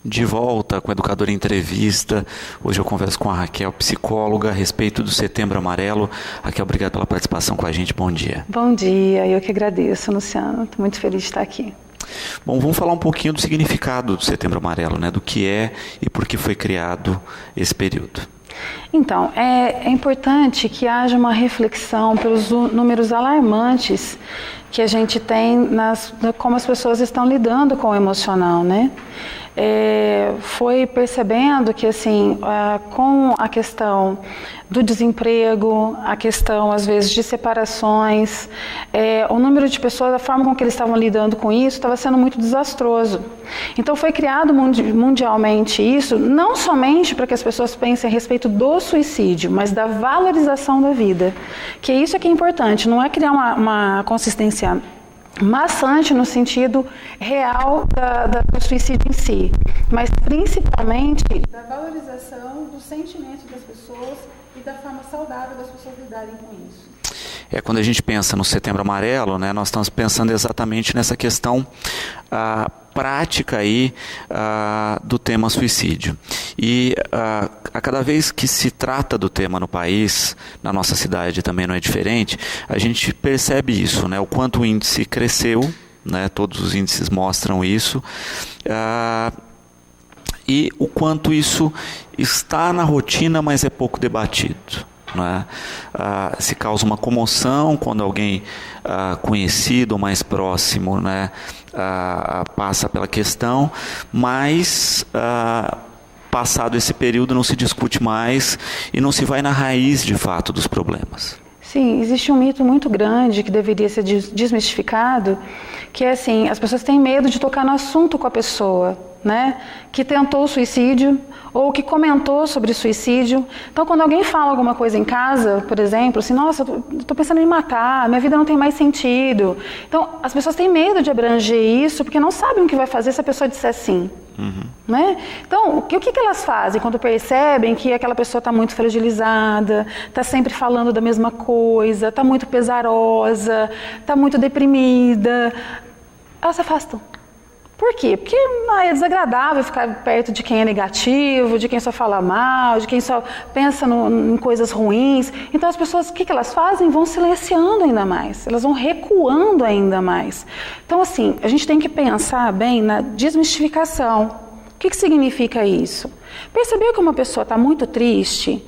De volta com o Educador em Entrevista. Hoje eu converso com a Raquel, psicóloga, a respeito do Setembro Amarelo. Raquel, obrigado pela participação com a gente. Bom dia. Bom dia, eu que agradeço, Luciano. Estou muito feliz de estar aqui. Bom, vamos falar um pouquinho do significado do Setembro Amarelo, né? Do que é e por que foi criado esse período. Então, é importante que haja uma reflexão pelos números alarmantes que a gente tem como as pessoas estão lidando com o emocional, né? Foi percebendo que, assim, com a questão do desemprego, a questão, às vezes, de separações, o número de pessoas, a forma com que eles estavam lidando com isso, estava sendo muito desastroso. Então, foi criado mundialmente isso, não somente para que as pessoas pensem a respeito do suicídio, mas da valorização da vida. Que isso é que é importante, não é criar uma consistência maçante no sentido real do suicídio em si, mas principalmente da valorização do sentimento das pessoas e da forma saudável das pessoas lidarem com isso. Quando a gente pensa no Setembro Amarelo, né, nós estamos pensando exatamente nessa questão prática aí do tema suicídio. E a cada vez que se trata do tema no país, na nossa cidade também não é diferente, a gente percebe isso, né, o quanto o índice cresceu, né, todos os índices mostram isso, e o quanto isso está na rotina, mas é pouco debatido. Né? Se causa uma comoção quando alguém conhecido ou mais próximo, né, passa pela questão, mas passado esse período não se discute mais e não se vai na raiz de fato dos problemas. Sim, existe um mito muito grande que deveria ser desmistificado, que é assim, as pessoas têm medo de tocar no assunto com a pessoa, né, que tentou o suicídio ou que comentou sobre suicídio. Então, quando alguém fala alguma coisa em casa, por exemplo, assim, nossa, eu estou pensando em me matar, minha vida não tem mais sentido. Então, as pessoas têm medo de abranger isso porque não sabem o que vai fazer se a pessoa disser sim. Né? Então, o que elas fazem quando percebem que aquela pessoa está muito fragilizada, está sempre falando da mesma coisa, está muito pesarosa, está muito deprimida? Elas se afastam. Por quê? Porque é desagradável ficar perto de quem é negativo, de quem só fala mal, de quem só pensa em coisas ruins. Então as pessoas, o que elas fazem? Vão silenciando ainda mais, elas vão recuando ainda mais. Então assim, a gente tem que pensar bem na desmistificação. O que significa isso? Percebeu que uma pessoa está muito triste,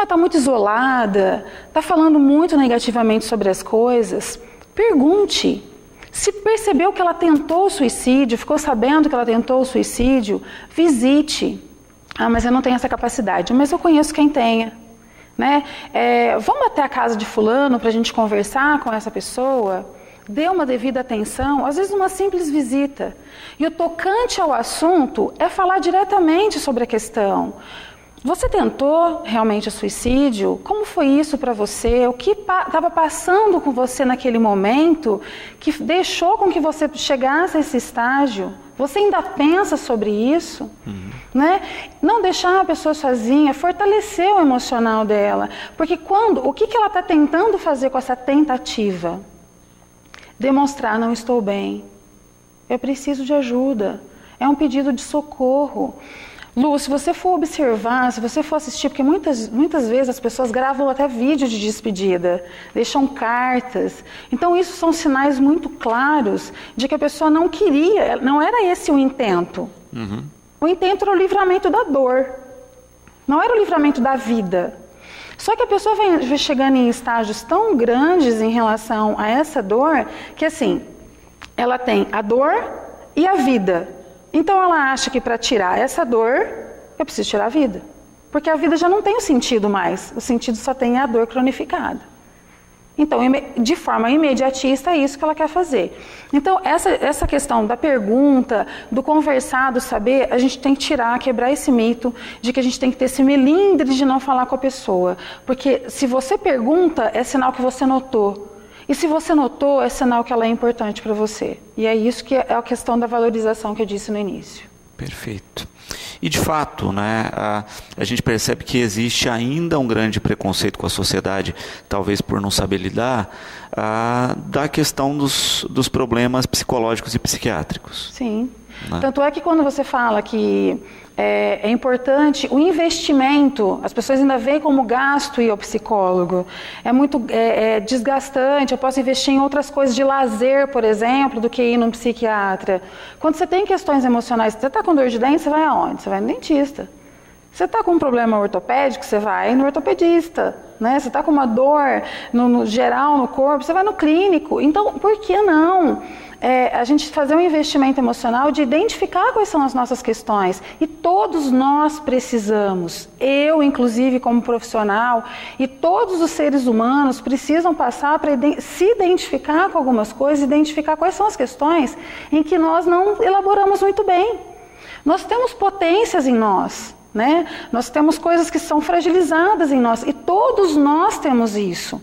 está muito isolada, está falando muito negativamente sobre as coisas? Pergunte. Se percebeu que ela tentou o suicídio, ficou sabendo que ela tentou o suicídio, visite. Mas eu não tenho essa capacidade, mas eu conheço quem tenha. Né? Vamos até a casa de fulano para a gente conversar com essa pessoa? Dê uma devida atenção, às vezes uma simples visita. E o tocante ao assunto é falar diretamente sobre a questão. Você tentou realmente o suicídio? Como foi isso para você? O que estava passando com você naquele momento que deixou com que você chegasse a esse estágio? Você ainda pensa sobre isso? Né? Não deixar a pessoa sozinha, fortalecer o emocional dela. Porque o que ela está tentando fazer com essa tentativa? Demonstrar, não estou bem. Eu preciso de ajuda. É um pedido de socorro. Lu, se você for observar, se você for assistir, porque muitas vezes as pessoas gravam até vídeo de despedida, deixam cartas. Então isso são sinais muito claros de que a pessoa não queria, não era esse o intento. O intento era o livramento da dor, não era o livramento da vida. Só que a pessoa vai chegando em estágios tão grandes em relação a essa dor, que assim, ela tem a dor e a vida. Então ela acha que para tirar essa dor, eu preciso tirar a vida. Porque a vida já não tem o sentido mais, o sentido só tem a dor cronificada. Então, de forma imediatista, é isso que ela quer fazer. Então, essa questão da pergunta, do conversar, do saber, a gente tem que quebrar esse mito de que a gente tem que ter esse melindre de não falar com a pessoa. Porque se você pergunta, é sinal que você notou. E se você notou, é sinal que ela é importante para você. E é isso que é a questão da valorização que eu disse no início. Perfeito. E de fato, né, a gente percebe que existe ainda um grande preconceito com a sociedade, talvez por não saber lidar, da questão dos problemas psicológicos e psiquiátricos. Sim. né? Tanto é que quando você fala que é importante o investimento, as pessoas ainda veem como gasto ir ao psicólogo. É muito desgastante, eu posso investir em outras coisas de lazer, por exemplo, do que ir num psiquiatra. Quando você tem questões emocionais, você está com dor de dente, você vai aonde? Você vai no dentista. Você está com um problema ortopédico, você vai no ortopedista, né? Você está com uma dor no geral no corpo, você vai no clínico. Então, por que não a gente fazer um investimento emocional de identificar quais são as nossas questões? E todos nós precisamos, eu inclusive como profissional, e todos os seres humanos precisam passar para se identificar com algumas coisas, identificar quais são as questões em que nós não elaboramos muito bem. Nós temos potências em nós. Né? Nós temos coisas que são fragilizadas em nós e todos nós temos isso.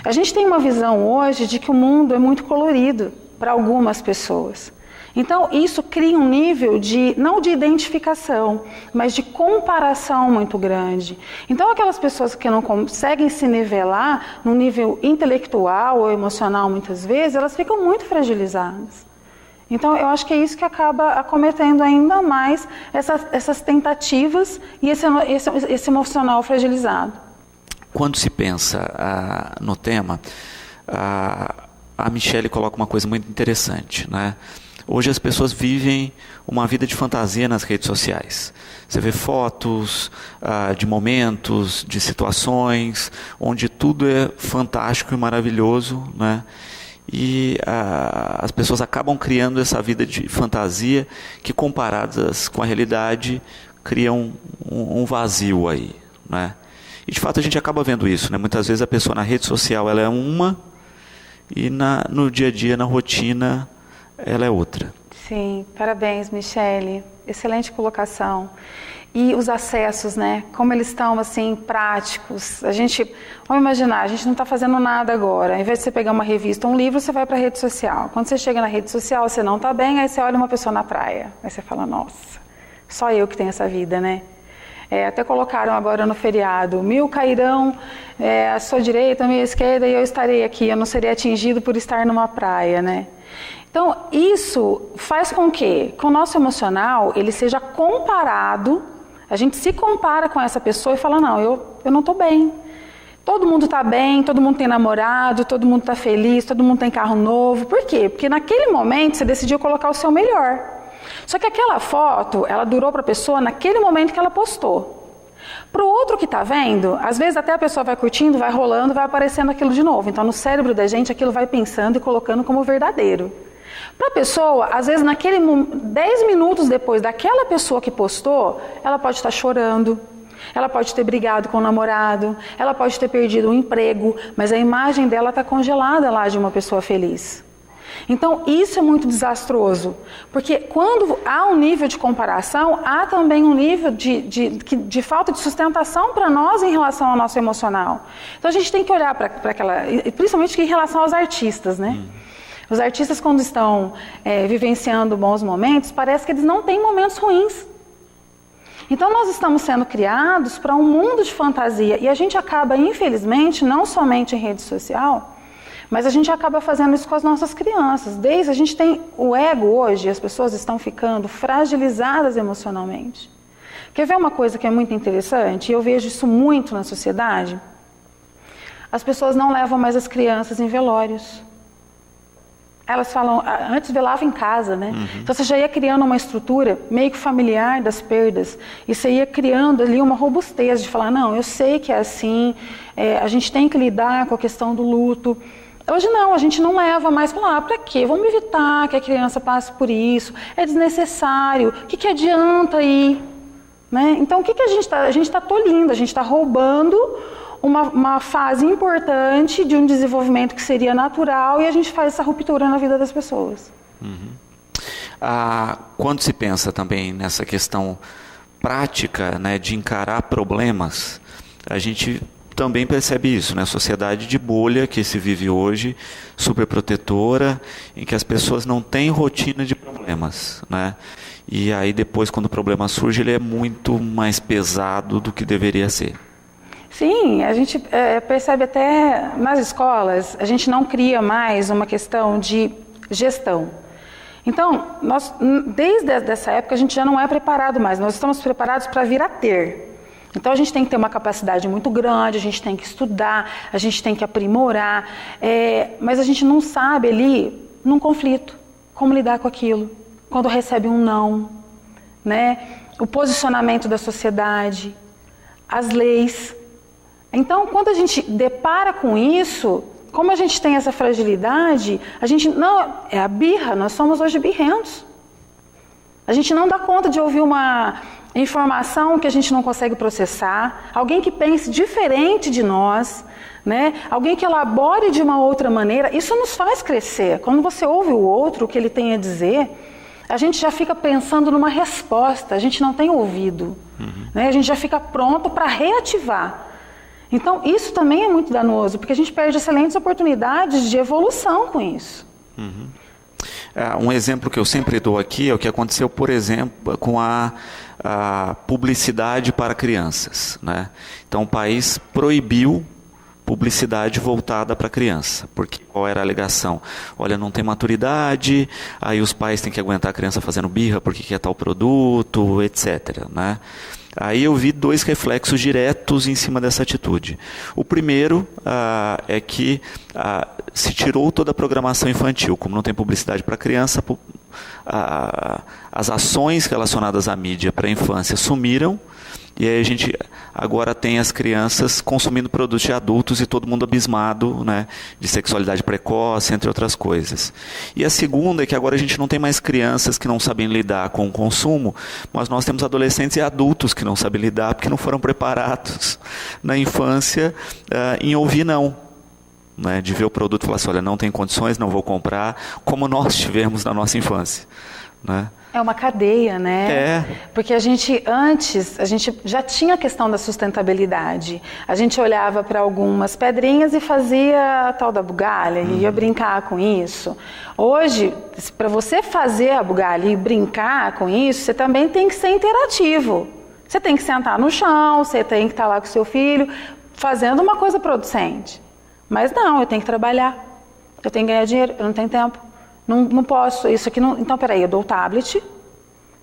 A gente tem uma visão hoje de que o mundo é muito colorido para algumas pessoas. Então isso cria um nível não de identificação, mas de comparação muito grande. Então aquelas pessoas que não conseguem se nivelar no nível intelectual ou emocional muitas vezes, elas ficam muito fragilizadas. Então, eu acho que é isso que acaba acometendo ainda mais essas tentativas e esse emocional fragilizado. Quando se pensa no tema, a Michele coloca uma coisa muito interessante, né? Hoje as pessoas vivem uma vida de fantasia nas redes sociais. Você vê fotos de momentos, de situações, onde tudo é fantástico e maravilhoso, né? E as pessoas acabam criando essa vida de fantasia que, comparadas com a realidade, criam um vazio aí, né? E de fato a gente acaba vendo isso, né? Muitas vezes a pessoa na rede social ela é uma e no dia a dia, na rotina, ela é outra. Sim, parabéns, Michele. Excelente colocação. E os acessos, né? Como eles estão, assim, práticos. Vamos imaginar, a gente não está fazendo nada agora. Ao invés de você pegar uma revista, um livro, você vai para a rede social. Quando você chega na rede social, você não está bem, aí você olha uma pessoa na praia. Aí você fala, nossa, só eu que tenho essa vida, né? Até colocaram agora no feriado, 1000 cairão à sua direita, à minha esquerda, e eu estarei aqui. Eu não serei atingido por estar numa praia, né? Então, isso faz com que o nosso emocional, ele seja comparado. A gente se compara com essa pessoa e fala, não, eu não estou bem. Todo mundo está bem, todo mundo tem namorado, todo mundo está feliz, todo mundo tem carro novo. Por quê? Porque naquele momento você decidiu colocar o seu melhor. Só que aquela foto, ela durou para a pessoa naquele momento que ela postou. Para o outro que está vendo, às vezes até a pessoa vai curtindo, vai rolando, vai aparecendo aquilo de novo. Então no cérebro da gente aquilo vai pensando e colocando como verdadeiro. Para a pessoa, às vezes 10 minutos depois daquela pessoa que postou, ela pode estar chorando, ela pode ter brigado com o namorado, ela pode ter perdido um emprego, mas a imagem dela está congelada lá de uma pessoa feliz. Então isso é muito desastroso, porque quando há um nível de comparação, há também um nível de falta de sustentação para nós em relação ao nosso emocional. Então a gente tem que olhar para aquela, principalmente em relação aos artistas, né? Os artistas, quando estão vivenciando bons momentos, parece que eles não têm momentos ruins. Então nós estamos sendo criados para um mundo de fantasia e a gente acaba, infelizmente, não somente em rede social, mas a gente acaba fazendo isso com as nossas crianças. A gente tem o ego hoje, as pessoas estão ficando fragilizadas emocionalmente. Quer ver uma coisa que é muito interessante? Eu vejo isso muito na sociedade. As pessoas não levam mais as crianças em velórios. Elas falam, antes velava em casa, né? Uhum. Então você já ia criando uma estrutura meio que familiar das perdas. E você ia criando ali uma robustez de falar, não, eu sei que é assim, a gente tem que lidar com a questão do luto. Hoje não, a gente não leva mais para lá, para quê? Vamos evitar que a criança passe por isso, é desnecessário, o que adianta ir? Né? Então o que a gente está? A gente está tolindo, a gente está roubando uma fase importante de um desenvolvimento que seria natural e a gente faz essa ruptura na vida das pessoas. Uhum. Quando se pensa também nessa questão prática, né, de encarar problemas, a gente também percebe isso, né? A sociedade de bolha que se vive hoje, super protetora, em que as pessoas não têm rotina de problemas, né? E aí depois, quando o problema surge, ele é muito mais pesado do que deveria ser. Sim, a gente percebe até nas escolas, a gente não cria mais uma questão de gestão. Então, nós, desde essa época, a gente já não é preparado mais, nós estamos preparados para vir a ter. Então, a gente tem que ter uma capacidade muito grande, a gente tem que estudar, a gente tem que aprimorar, mas a gente não sabe ali, num conflito, como lidar com aquilo, quando recebe um não, né? O posicionamento da sociedade, as leis. Então, quando a gente depara com isso, como a gente tem essa fragilidade, a gente não, é a birra, nós somos hoje birrentos. A gente não dá conta de ouvir uma informação que a gente não consegue processar, alguém que pense diferente de nós, né? Alguém que elabore de uma outra maneira, isso nos faz crescer. Quando você ouve o outro, o que ele tem a dizer, a gente já fica pensando numa resposta, a gente não tem ouvido, né? A gente já fica pronto para reativar. Então, isso também é muito danoso, porque a gente perde excelentes oportunidades de evolução com isso. Um exemplo que eu sempre dou aqui é o que aconteceu, por exemplo, com a publicidade para crianças, né? Então, o país proibiu publicidade voltada para a criança, porque qual era a alegação? Olha, não tem maturidade, aí os pais têm que aguentar a criança fazendo birra porque quer tal produto, etc., né? Aí eu vi 2 reflexos diretos em cima dessa atitude. O primeiro é que se tirou toda a programação infantil. Como não tem publicidade para criança, as ações relacionadas à mídia para a infância sumiram. E aí a gente agora tem as crianças consumindo produtos de adultos e todo mundo abismado, né, de sexualidade precoce, entre outras coisas. E a segunda é que agora a gente não tem mais crianças que não sabem lidar com o consumo, mas nós temos adolescentes e adultos que não sabem lidar porque não foram preparados na infância em ouvir não. Né, de ver o produto e falar assim, olha, não tem condições, não vou comprar, como nós tivemos na nossa infância. Né? É uma cadeia, né? Porque antes, a gente já tinha a questão da sustentabilidade. A gente olhava para algumas pedrinhas e fazia a tal da bugalha, e ia brincar com isso. Hoje, para você fazer a bugalha e brincar com isso, você também tem que ser interativo. Você tem que sentar no chão, você tem que estar lá com o seu filho, fazendo uma coisa producente. Mas não, eu tenho que trabalhar, eu tenho que ganhar dinheiro, eu não tenho tempo. Não posso, isso aqui não... Então, peraí, eu dou o tablet,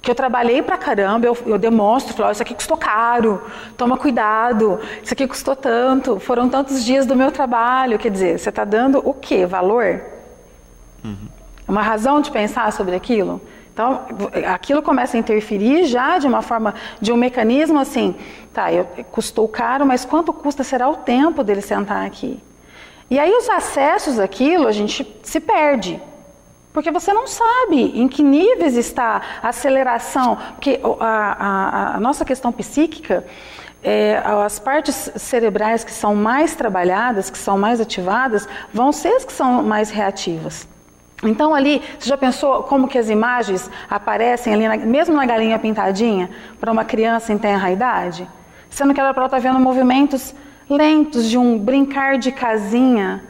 que eu trabalhei pra caramba, eu demonstro, falo, isso aqui custou caro, toma cuidado, isso aqui custou tanto, foram tantos dias do meu trabalho. Quer dizer, você está dando o quê? Valor? Uma razão de pensar sobre aquilo? Então, aquilo começa a interferir já de uma forma, de um mecanismo assim, tá, custou caro, mas quanto custa será o tempo dele sentar aqui? E aí os acessos àquilo, a gente se perde. Porque você não sabe em que níveis está a aceleração, porque a nossa questão psíquica, as partes cerebrais que são mais trabalhadas, que são mais ativadas, vão ser as que são mais reativas. Então ali, você já pensou como que as imagens aparecem ali, mesmo na galinha pintadinha, para uma criança em tenra idade? Sendo que ela está vendo movimentos lentos de um brincar de casinha,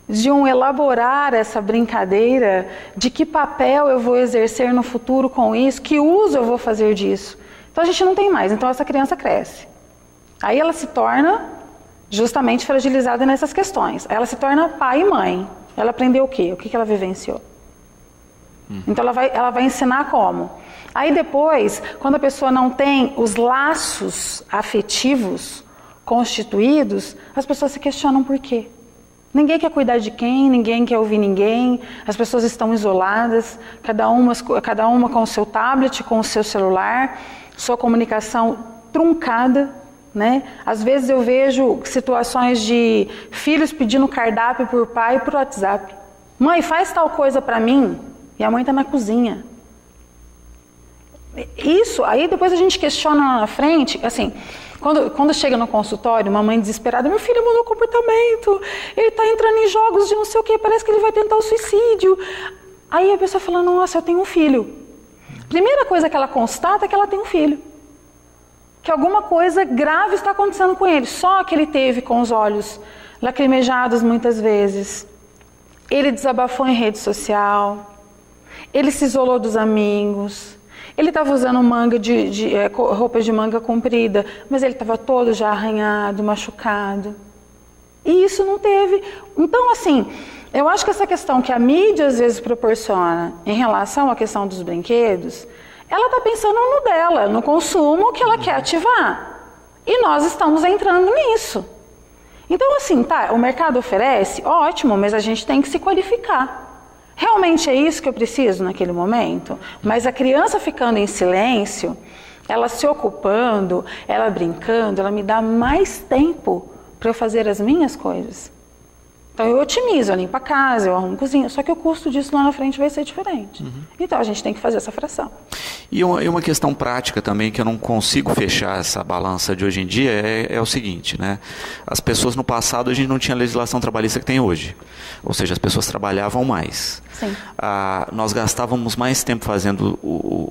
de um elaborar essa brincadeira, de que papel eu vou exercer no futuro com isso, que uso eu vou fazer disso. Então a gente não tem mais, então essa criança cresce. Aí ela se torna justamente fragilizada nessas questões. Ela se torna pai e mãe. Ela aprendeu o quê? O que ela vivenciou? Então ela vai ensinar como? Aí depois, quando a pessoa não tem os laços afetivos constituídos, as pessoas se questionam por quê. Ninguém quer cuidar de quem, ninguém quer ouvir ninguém, as pessoas estão isoladas, cada uma com o seu tablet, com o seu celular, sua comunicação truncada, né? Às vezes eu vejo situações de filhos pedindo cardápio por pai por WhatsApp. Mãe, faz tal coisa para mim, e a mãe está na cozinha. Isso, aí depois a gente questiona lá na frente, assim... Quando chega no consultório, uma mãe desesperada, meu filho mudou o comportamento, ele está entrando em jogos de não sei o que, parece que ele vai tentar o suicídio. Aí a pessoa fala, nossa, eu tenho um filho. Primeira coisa que ela constata é que ela tem um filho. Que alguma coisa grave está acontecendo com ele. Só que ele teve com os olhos lacrimejados muitas vezes. Ele desabafou em rede social. Ele se isolou dos amigos. Ele estava usando roupas de manga comprida, mas ele estava todo já arranhado, machucado. E isso não teve. Então, assim, Eu acho que essa questão que a mídia às vezes proporciona em relação à questão dos brinquedos, ela está pensando no dela, no consumo que ela quer ativar. E nós estamos entrando nisso. Então, assim, tá, o mercado oferece, ótimo, mas a gente tem que se qualificar. Realmente é isso que eu preciso naquele momento? Mas a criança ficando em silêncio, ela se ocupando, ela brincando, ela me dá mais tempo para eu fazer as minhas coisas. Então eu otimizo, eu limpo a casa, eu arrumo a cozinha, só que o custo disso lá na frente vai ser diferente. Então a gente tem que fazer essa fração. E uma questão prática também, que eu não consigo fechar essa balança de hoje em dia, é o seguinte, né? As pessoas no passado, a gente não tinha a legislação trabalhista que tem hoje. Ou seja, as pessoas trabalhavam mais. Sim. Nós gastávamos mais tempo fazendo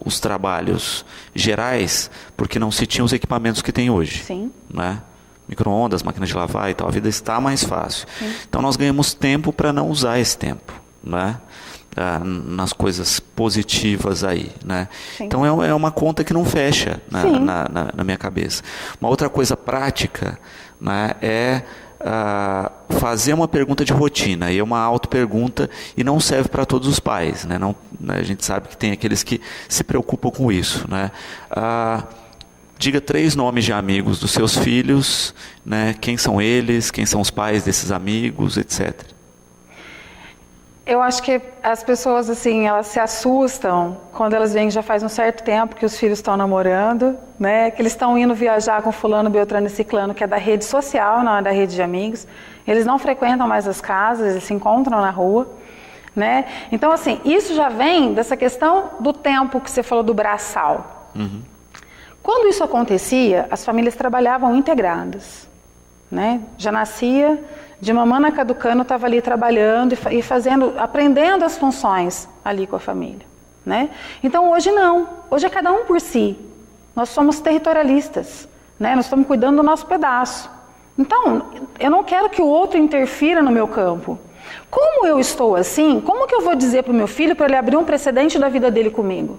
os trabalhos gerais, porque não se tinham os equipamentos que tem hoje. Sim. Né? Micro-ondas, máquinas de lavar e tal, a vida está mais fácil. Sim. Então nós ganhamos tempo para não usar esse tempo, né? Nas coisas positivas aí, né? Então é uma conta que não fecha na minha cabeça. Uma outra coisa prática, né, é fazer uma pergunta de rotina, e é uma auto-pergunta e não serve para todos os pais, né? Não, a gente sabe que tem aqueles que se preocupam com isso, né? Diga 3 nomes de amigos dos seus filhos, né? Quem são eles, quem são os pais desses amigos, etc. Eu acho que as pessoas, assim, elas se assustam quando elas veem que já faz um certo tempo que os filhos estão namorando, né? Que eles estão indo viajar com fulano, beltrano e ciclano, que é da rede social, não é da rede de amigos. Eles não frequentam mais as casas, eles se encontram na rua, né? Então, assim, isso já vem dessa questão do tempo que você falou do braçal. Quando isso acontecia, as famílias trabalhavam integradas, né? Já nascia, de mamana caducando, estava ali trabalhando e fazendo, aprendendo as funções ali com a família, né? Então hoje não, hoje é cada um por si. Nós somos territorialistas, né? Nós estamos cuidando do nosso pedaço. Então, eu não quero que o outro interfira no meu campo. Como eu estou assim, como que eu vou dizer para o meu filho para ele abrir um precedente da vida dele comigo?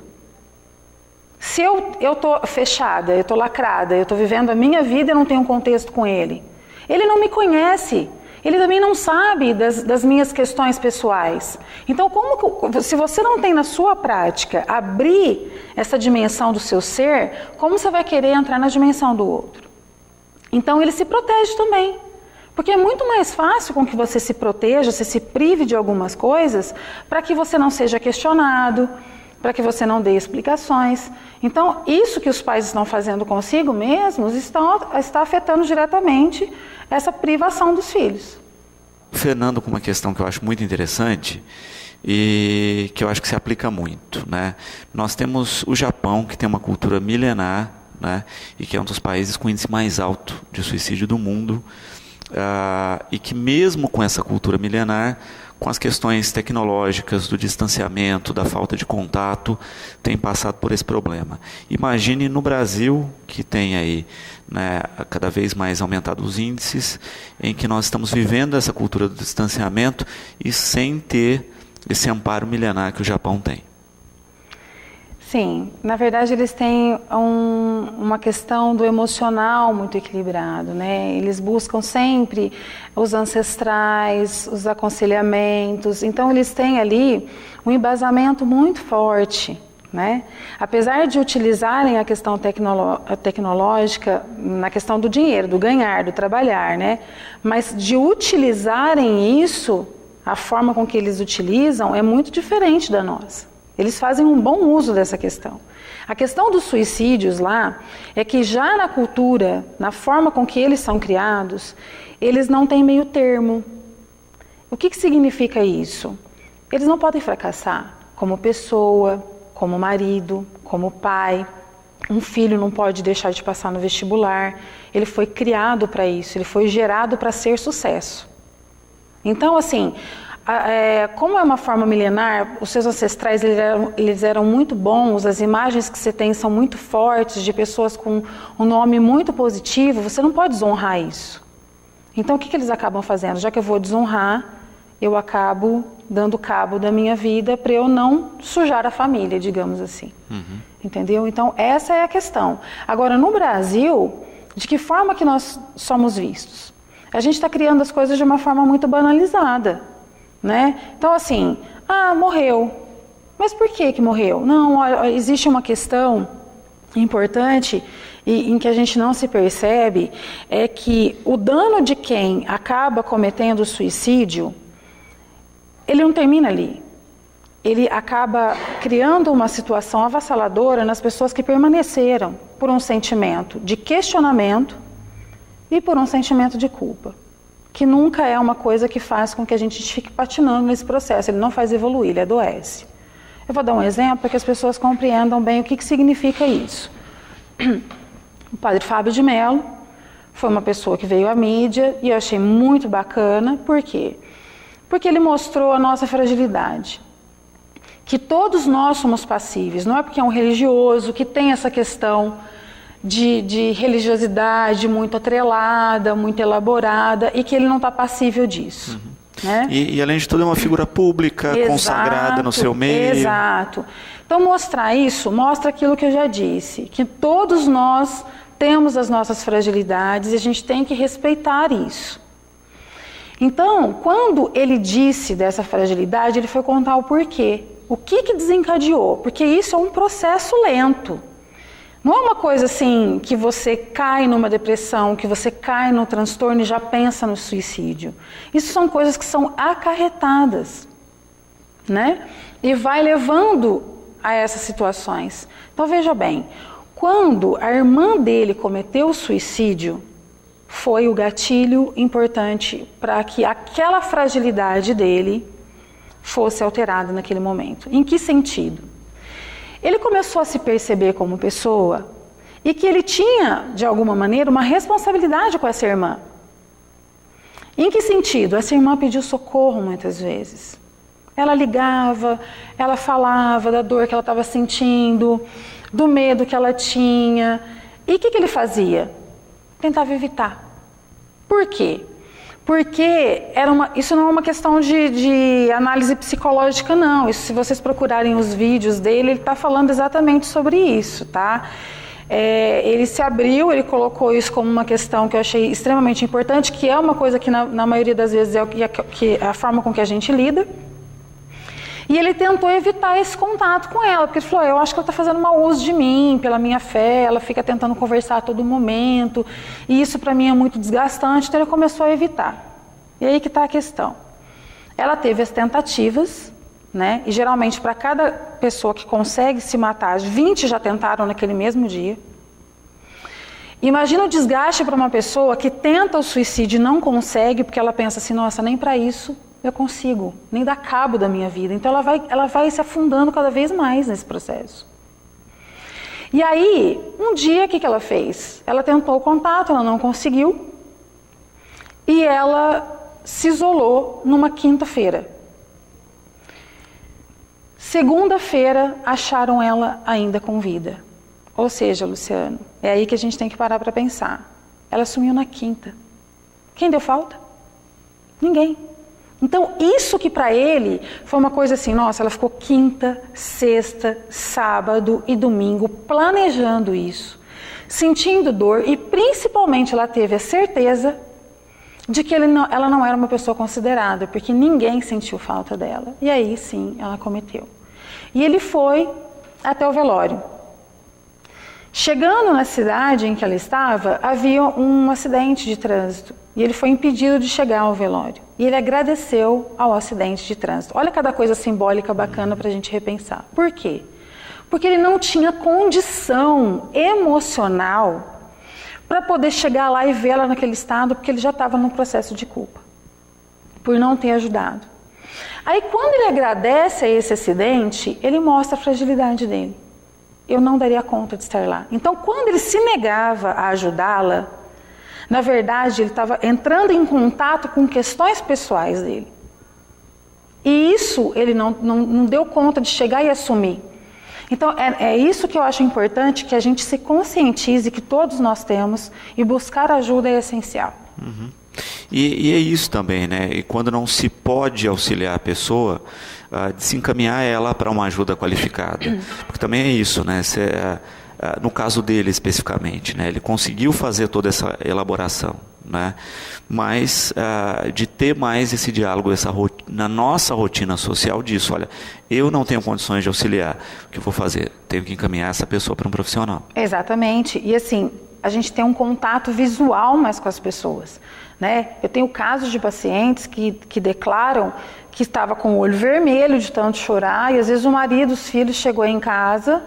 Se eu estou fechada, eu estou lacrada, eu estou vivendo a minha vida e não tenho um contexto com ele. Ele não me conhece, ele também não sabe das minhas questões pessoais. Então, se você não tem na sua prática abrir essa dimensão do seu ser, como você vai querer entrar na dimensão do outro? Então, ele se protege também. Porque é muito mais fácil com que você se proteja, você se prive de algumas coisas, para que você não seja questionado, para que você não dê explicações. Então, isso que os pais estão fazendo consigo mesmos está afetando diretamente essa privação dos filhos. Fernando, com uma questão que eu acho muito interessante e que eu acho que se aplica muito, né? Nós temos o Japão, que tem uma cultura milenar, né? E que é um dos países com índice mais alto de suicídio do mundo, e que mesmo com essa cultura milenar, com as questões tecnológicas, do distanciamento, da falta de contato, tem passado por esse problema. Imagine no Brasil, que tem aí, né, cada vez mais aumentado os índices, em que nós estamos vivendo essa cultura do distanciamento e sem ter esse amparo milenar que o Japão tem. Sim, na verdade eles têm uma questão do emocional muito equilibrado, né? Eles buscam sempre os ancestrais, os aconselhamentos, então eles têm ali um embasamento muito forte, né? Apesar de utilizarem a questão tecnológica na questão do dinheiro, do ganhar, do trabalhar, né? Mas de utilizarem isso, a forma com que eles utilizam é muito diferente da nossa. Eles fazem um bom uso dessa questão. A questão dos suicídios lá é que já na cultura, na forma com que eles são criados, eles não têm meio termo. O que significa isso? Eles não podem fracassar como pessoa, como marido, como pai. Um filho não pode deixar de passar no vestibular. Ele foi criado para isso, ele foi gerado para ser sucesso. Então, assim, como é uma forma milenar, os seus ancestrais eles eram muito bons, as imagens que você tem são muito fortes, de pessoas com um nome muito positivo, você não pode desonrar isso. Então o que eles acabam fazendo? Já que eu vou desonrar, eu acabo dando cabo da minha vida para eu não sujar a família, digamos assim. Entendeu? Então essa é a questão. Agora no Brasil, de que forma que nós somos vistos? A gente está criando as coisas de uma forma muito banalizada. né? Então, assim, morreu. Mas por que morreu? Não, existe uma questão importante e em que a gente não se percebe, é que o dano de quem acaba cometendo suicídio, ele não termina ali. Ele acaba criando uma situação avassaladora nas pessoas que permaneceram por um sentimento de questionamento e por um sentimento de culpa, que nunca é uma coisa que faz com que a gente fique patinando nesse processo, ele não faz evoluir, ele adoece. Eu vou dar um exemplo para que as pessoas compreendam bem o que significa isso. O padre Fábio de Mello foi uma pessoa que veio à mídia e eu achei muito bacana. Por quê? Porque ele mostrou a nossa fragilidade. Que todos nós somos passíveis, não é porque é um religioso que tem essa questão de religiosidade muito atrelada, muito elaborada, e que ele não está passível disso. Né? E além de tudo é uma figura pública, consagrada no seu meio. Exato. Então mostrar isso, mostra aquilo que eu já disse, que todos nós temos as nossas fragilidades e a gente tem que respeitar isso. Então, quando ele disse dessa fragilidade, ele foi contar o porquê. O que desencadeou? Porque isso é um processo lento. Não é uma coisa assim que você cai numa depressão, que você cai no transtorno e já pensa no suicídio. Isso são coisas que são acarretadas, né? E vai levando a essas situações. Então veja bem, quando a irmã dele cometeu o suicídio, foi o gatilho importante para que aquela fragilidade dele fosse alterada naquele momento. Em que sentido? Ele começou a se perceber como pessoa e que ele tinha, de alguma maneira, uma responsabilidade com essa irmã. Em que sentido? Essa irmã pediu socorro muitas vezes. Ela ligava, ela falava da dor que ela estava sentindo, do medo que ela tinha. E o que ele fazia? Tentava evitar. Por quê? Porque isso não é uma questão de análise psicológica, não. Isso, se vocês procurarem os vídeos dele, ele está falando exatamente sobre isso, tá? Ele se abriu, ele colocou isso como uma questão que eu achei extremamente importante, que é uma coisa que na maioria das vezes é a forma com que a gente lida. E ele tentou evitar esse contato com ela, porque ele falou, eu acho que ela está fazendo mau uso de mim, pela minha fé, ela fica tentando conversar a todo momento, e isso para mim é muito desgastante, então ele começou a evitar. E aí que está a questão. Ela teve as tentativas, né? E geralmente para cada pessoa que consegue se matar, 20 já tentaram naquele mesmo dia. Imagina o desgaste para uma pessoa que tenta o suicídio e não consegue, porque ela pensa assim, nossa, nem para isso eu consigo, nem dá cabo da minha vida. Então ela vai se afundando cada vez mais nesse processo. E aí, um dia, o que ela fez? Ela tentou o contato, ela não conseguiu, e ela se isolou numa quinta-feira. Segunda-feira, acharam ela ainda com vida. Ou seja, Luciano, é aí que a gente tem que parar para pensar. Ela sumiu na quinta. Quem deu falta? Ninguém. Então, isso que para ele foi uma coisa assim, nossa, ela ficou quinta, sexta, sábado e domingo planejando isso, sentindo dor e principalmente ela teve a certeza de que ela não era uma pessoa considerada, porque ninguém sentiu falta dela. E aí sim, ela cometeu. E ele foi até o velório. Chegando na cidade em que ela estava, havia um acidente de trânsito. E ele foi impedido de chegar ao velório. E ele agradeceu ao acidente de trânsito. Olha cada coisa simbólica bacana para a gente repensar. Por quê? Porque ele não tinha condição emocional para poder chegar lá e vê-la naquele estado, porque ele já estava num processo de culpa, por não ter ajudado. Aí quando ele agradece a esse acidente, ele mostra a fragilidade dele. Eu não daria conta de estar lá. Então quando ele se negava a ajudá-la, na verdade, ele estava entrando em contato com questões pessoais dele. E isso ele não deu conta de chegar e assumir. Então, é isso que eu acho importante, que a gente se conscientize que todos nós temos, e buscar ajuda é essencial. Uhum. E é isso também, né? E quando não se pode auxiliar a pessoa, de se encaminhar ela para uma ajuda qualificada. Porque também é isso, né? No caso dele especificamente, né? Ele conseguiu fazer toda essa elaboração, né? Mas de ter mais esse diálogo, essa na nossa rotina social disso. Olha, eu não tenho condições de auxiliar. O que eu vou fazer? Tenho que encaminhar essa pessoa para um profissional. Exatamente. E assim, a gente tem um contato visual mais com as pessoas, né? Eu tenho casos de pacientes que declaram que estava com o olho vermelho de tanto chorar, e às vezes o marido, os filhos, chegou em casa,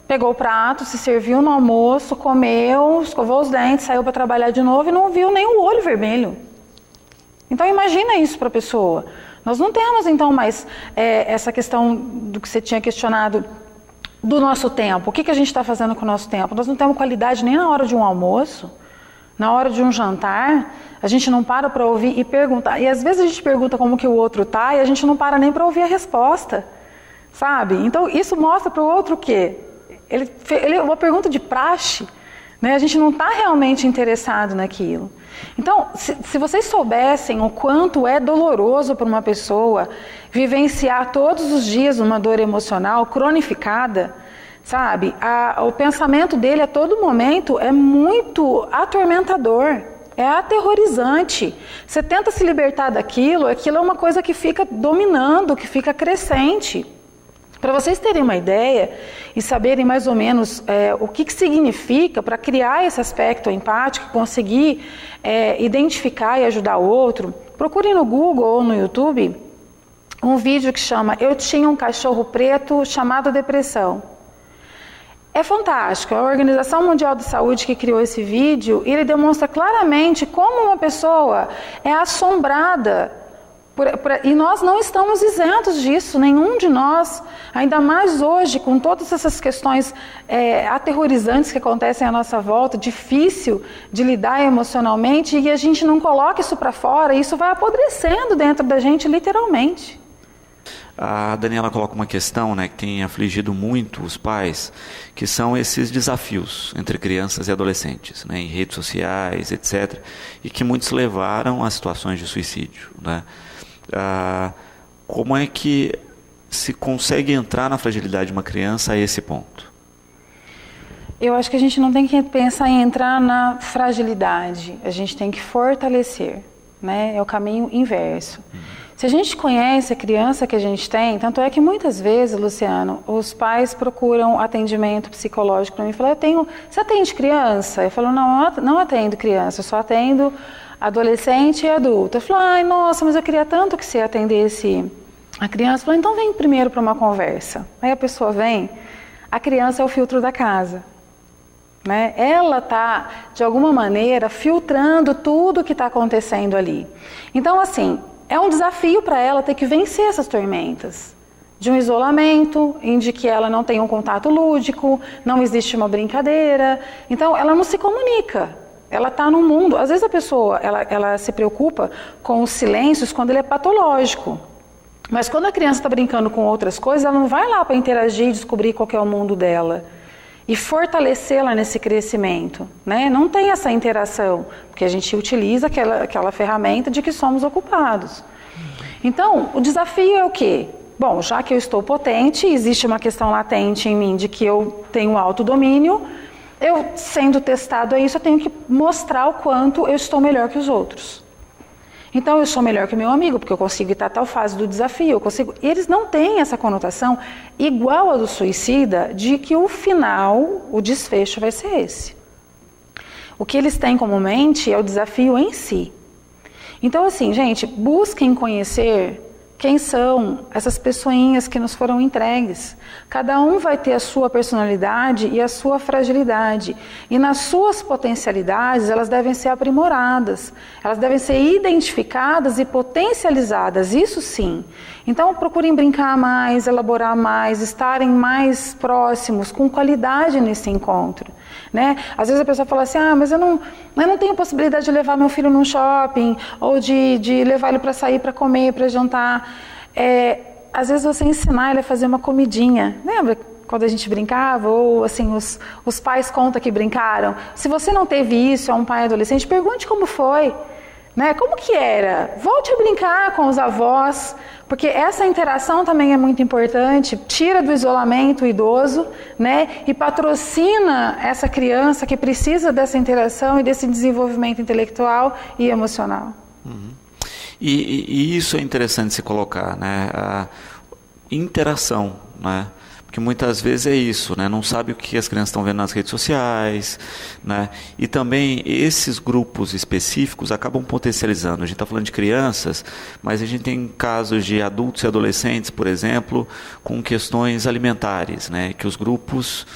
pegou o prato, se serviu no almoço, comeu, escovou os dentes, saiu para trabalhar de novo e não viu nem o olho vermelho. Então imagina isso para a pessoa. Nós não temos então mais essa questão do que você tinha questionado do nosso tempo. O que a gente está fazendo com o nosso tempo? Nós não temos qualidade nem na hora de um almoço, na hora de um jantar. A gente não para ouvir e perguntar. E às vezes a gente pergunta como que o outro está e a gente não para nem para ouvir a resposta, sabe? Então isso mostra para o outro o quê? Ele é uma pergunta de praxe, né? A gente não está realmente interessado naquilo. Então, se vocês soubessem o quanto é doloroso para uma pessoa vivenciar todos os dias uma dor emocional cronificada, sabe? O pensamento dele a todo momento é muito atormentador, é aterrorizante. Você tenta se libertar daquilo, aquilo é uma coisa que fica dominando, que fica crescente. Para vocês terem uma ideia e saberem mais ou menos o que significa para criar esse aspecto empático, conseguir identificar e ajudar o outro, procurem no Google ou no YouTube um vídeo que chama Eu Tinha um Cachorro Preto Chamado Depressão. É fantástico, é a Organização Mundial de Saúde que criou esse vídeo e ele demonstra claramente como uma pessoa é assombrada. E nós não estamos isentos disso, nenhum de nós, ainda mais hoje, com todas essas questões aterrorizantes que acontecem à nossa volta, difícil de lidar emocionalmente, e a gente não coloca isso para fora, e isso vai apodrecendo dentro da gente, literalmente. A Daniela coloca uma questão, né, que tem afligido muito os pais, que são esses desafios entre crianças e adolescentes, né, em redes sociais, etc., e que muitos levaram a situações de suicídio, né? Como é que se consegue entrar na fragilidade de uma criança a esse ponto? Eu acho que a gente não tem que pensar em entrar na fragilidade, a gente tem que fortalecer, né? É o caminho inverso. Se a gente conhece a criança que a gente tem, tanto é que muitas vezes, Luciano, os pais procuram atendimento psicológico para mim e falam, você atende criança? Eu falo, não atendo criança, eu só atendo adolescente e adulto. Eu falo, ai, nossa, mas eu queria tanto que você atendesse a criança. Eu falo, então vem primeiro para uma conversa. Aí a pessoa vem, a criança é o filtro da casa, né? Ela está, de alguma maneira, filtrando tudo que está acontecendo ali. Então, assim, é um desafio para ela ter que vencer essas tormentas. De um isolamento, em que ela não tem um contato lúdico, não existe uma brincadeira. Então, ela não se comunica. Ela está num mundo, às vezes a pessoa ela se preocupa com os silêncios quando ele é patológico. Mas quando a criança está brincando com outras coisas, ela não vai lá para interagir e descobrir qual que é o mundo dela. E fortalecê-la nesse crescimento, né? Não tem essa interação, porque a gente utiliza aquela ferramenta de que somos ocupados. Então, o desafio é o quê? Bom, já que eu estou potente, existe uma questão latente em mim de que eu tenho autodomínio. Eu, sendo testado a isso, eu tenho que mostrar o quanto eu estou melhor que os outros. Então, eu sou melhor que meu amigo, porque eu consigo ir a tal fase do desafio. Eles não têm essa conotação igual a do suicida, de que o final, o desfecho vai ser esse. O que eles têm comumente é o desafio em si. Então, assim, gente, busquem conhecer quem são essas pessoinhas que nos foram entregues. Cada um vai ter a sua personalidade e a sua fragilidade. E nas suas potencialidades, elas devem ser aprimoradas. Elas devem ser identificadas e potencializadas, isso sim. Então, procurem brincar mais, elaborar mais, estarem mais próximos, com qualidade nesse encontro, né? Às vezes a pessoa fala assim, mas eu não tenho possibilidade de levar meu filho num shopping, ou de levar ele para sair, para comer, para jantar. Às vezes você ensinar ele a fazer uma comidinha. Lembra quando a gente brincava? Ou assim, os pais contam que brincaram. Se você não teve isso, é um pai adolescente, pergunte como foi. Né? Como que era? Volte a brincar com os avós, porque essa interação também é muito importante, tira do isolamento o idoso, né? E patrocina essa criança que precisa dessa interação e desse desenvolvimento intelectual e emocional. Uhum. E isso é interessante se colocar, né? A interação, né? Porque muitas vezes é isso, né? Não sabe o que as crianças estão vendo nas redes sociais, né? E também esses grupos específicos acabam potencializando. A gente está falando de crianças, mas a gente tem casos de adultos e adolescentes, por exemplo, com questões alimentares, né? Que os grupos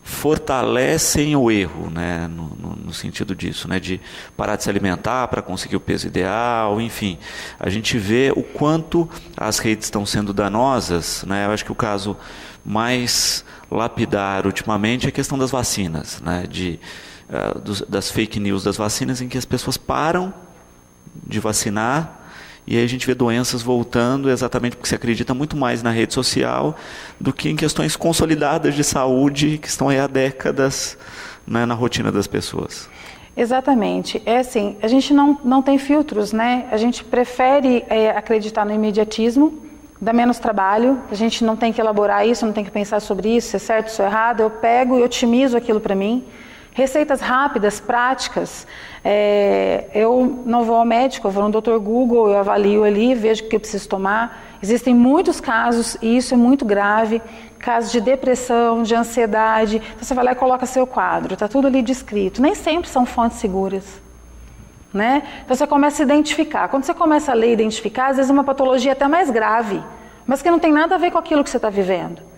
fortalecem o erro, né? No sentido disso, né? De parar de se alimentar para conseguir o peso ideal, enfim. A gente vê o quanto as redes estão sendo danosas, né? Eu acho que o caso mais lapidar ultimamente é a questão das vacinas, né? Das fake news das vacinas, em que as pessoas param de vacinar. E aí a gente vê doenças voltando exatamente porque se acredita muito mais na rede social do que em questões consolidadas de saúde que estão aí há décadas, né, na rotina das pessoas. Exatamente. É assim, a gente não tem filtros, né? A gente prefere acreditar no imediatismo, dá menos trabalho, a gente não tem que elaborar isso, não tem que pensar sobre isso, se é certo, se é errado, eu pego e otimizo aquilo para mim. Receitas rápidas, práticas. Eu não vou ao médico, eu vou no Dr. Google, eu avalio ali, vejo o que eu preciso tomar. Existem muitos casos, e isso é muito grave, casos de depressão, de ansiedade. Então você vai lá e coloca seu quadro, está tudo ali descrito. Nem sempre são fontes seguras, né? Então você começa a identificar. Quando você começa a ler e identificar, às vezes uma patologia até mais grave, mas que não tem nada a ver com aquilo que você está vivendo.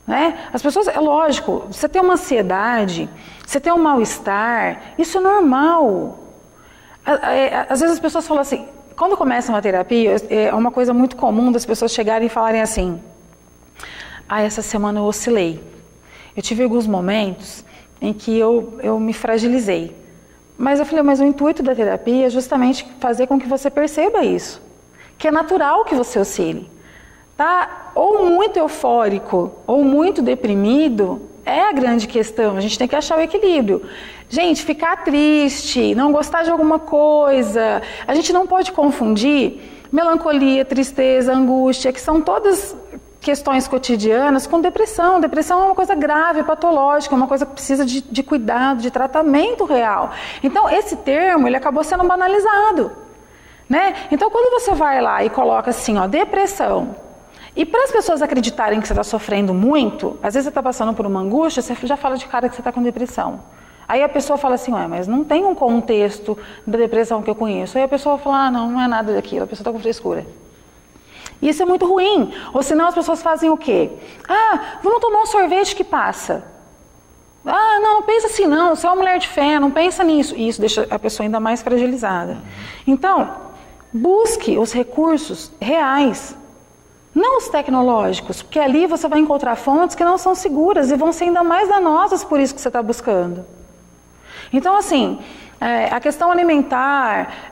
Né? As pessoas, é lógico, você tem uma ansiedade, você tem um mal-estar, isso é normal. Às vezes as pessoas falam assim, quando começa uma terapia, é uma coisa muito comum das pessoas chegarem e falarem assim, essa semana eu oscilei. Eu tive alguns momentos em que eu me fragilizei. Mas eu falei, mas o intuito da terapia é justamente fazer com que você perceba isso, que é natural que você oscile. Tá ou muito eufórico ou muito deprimido é a grande questão, a gente tem que achar o equilíbrio. Gente, ficar triste, não gostar de alguma coisa, a gente não pode confundir melancolia, tristeza, angústia, que são todas questões cotidianas, com depressão. Depressão é uma coisa grave, patológica, é uma coisa que precisa de cuidado, de tratamento real. Então esse termo, ele acabou sendo banalizado, né? Então quando você vai lá e coloca assim, depressão, e para as pessoas acreditarem que você está sofrendo muito, às vezes você está passando por uma angústia, você já fala de cara que você está com depressão. Aí a pessoa fala assim, mas não tem um contexto da depressão que eu conheço. Aí a pessoa fala, não é nada daquilo, a pessoa está com frescura. E isso é muito ruim. Ou senão as pessoas fazem o quê? Vamos tomar um sorvete que passa. Não pensa assim não, você é uma mulher de fé, não pensa nisso. E isso deixa a pessoa ainda mais fragilizada. Então, busque os recursos reais. Não os tecnológicos, porque ali você vai encontrar fontes que não são seguras e vão ser ainda mais danosas por isso que você está buscando. Então, assim, a questão alimentar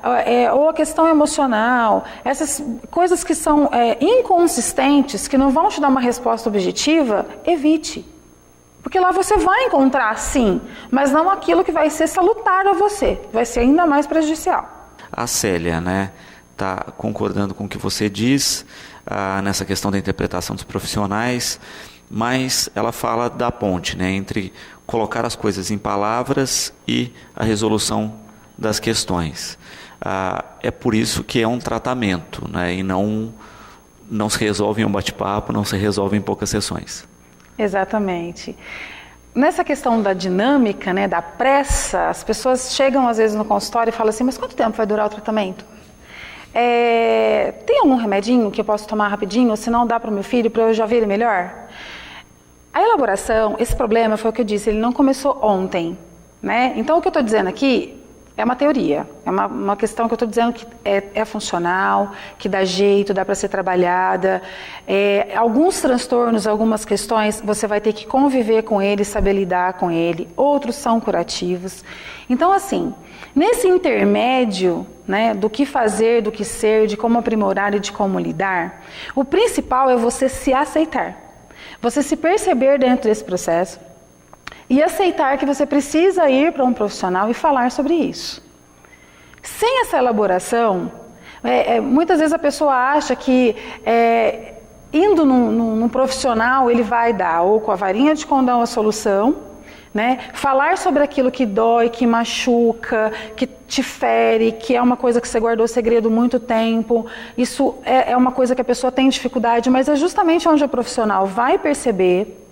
ou a questão emocional, essas coisas que são inconsistentes, que não vão te dar uma resposta objetiva, evite. Porque lá você vai encontrar, sim, mas não aquilo que vai ser salutar a você, vai ser ainda mais prejudicial. A Célia, né, está concordando com o que você diz, nessa questão da interpretação dos profissionais, mas ela fala da ponte, né, entre colocar as coisas em palavras e a resolução das questões. É por isso que é um tratamento, né, e não se resolve em um bate-papo, não se resolve em poucas sessões. Exatamente. Nessa questão da dinâmica, né, da pressa, as pessoas chegam às vezes no consultório e falam assim, mas quanto tempo vai durar o tratamento? Tem algum remedinho que eu posso tomar rapidinho, se não dá para o meu filho, para eu já ver ele melhor? A elaboração, esse problema foi o que eu disse, ele não começou ontem, né? Então o que eu estou dizendo aqui é uma teoria, é uma questão que eu estou dizendo que é funcional, que dá jeito, dá para ser trabalhada. Alguns transtornos, algumas questões, você vai ter que conviver com ele, saber lidar com ele, outros são curativos. Então assim, nesse intermédio, né, do que fazer, do que ser, de como aprimorar e de como lidar, o principal é você se aceitar. Você se perceber dentro desse processo e aceitar que você precisa ir para um profissional e falar sobre isso. Sem essa elaboração, muitas vezes a pessoa acha que indo num profissional ele vai dar ou com a varinha de condão a solução, né? Falar sobre aquilo que dói, que machuca, que te fere, que é uma coisa que você guardou segredo muito tempo, isso é uma coisa que a pessoa tem dificuldade, mas é justamente onde o profissional vai perceber,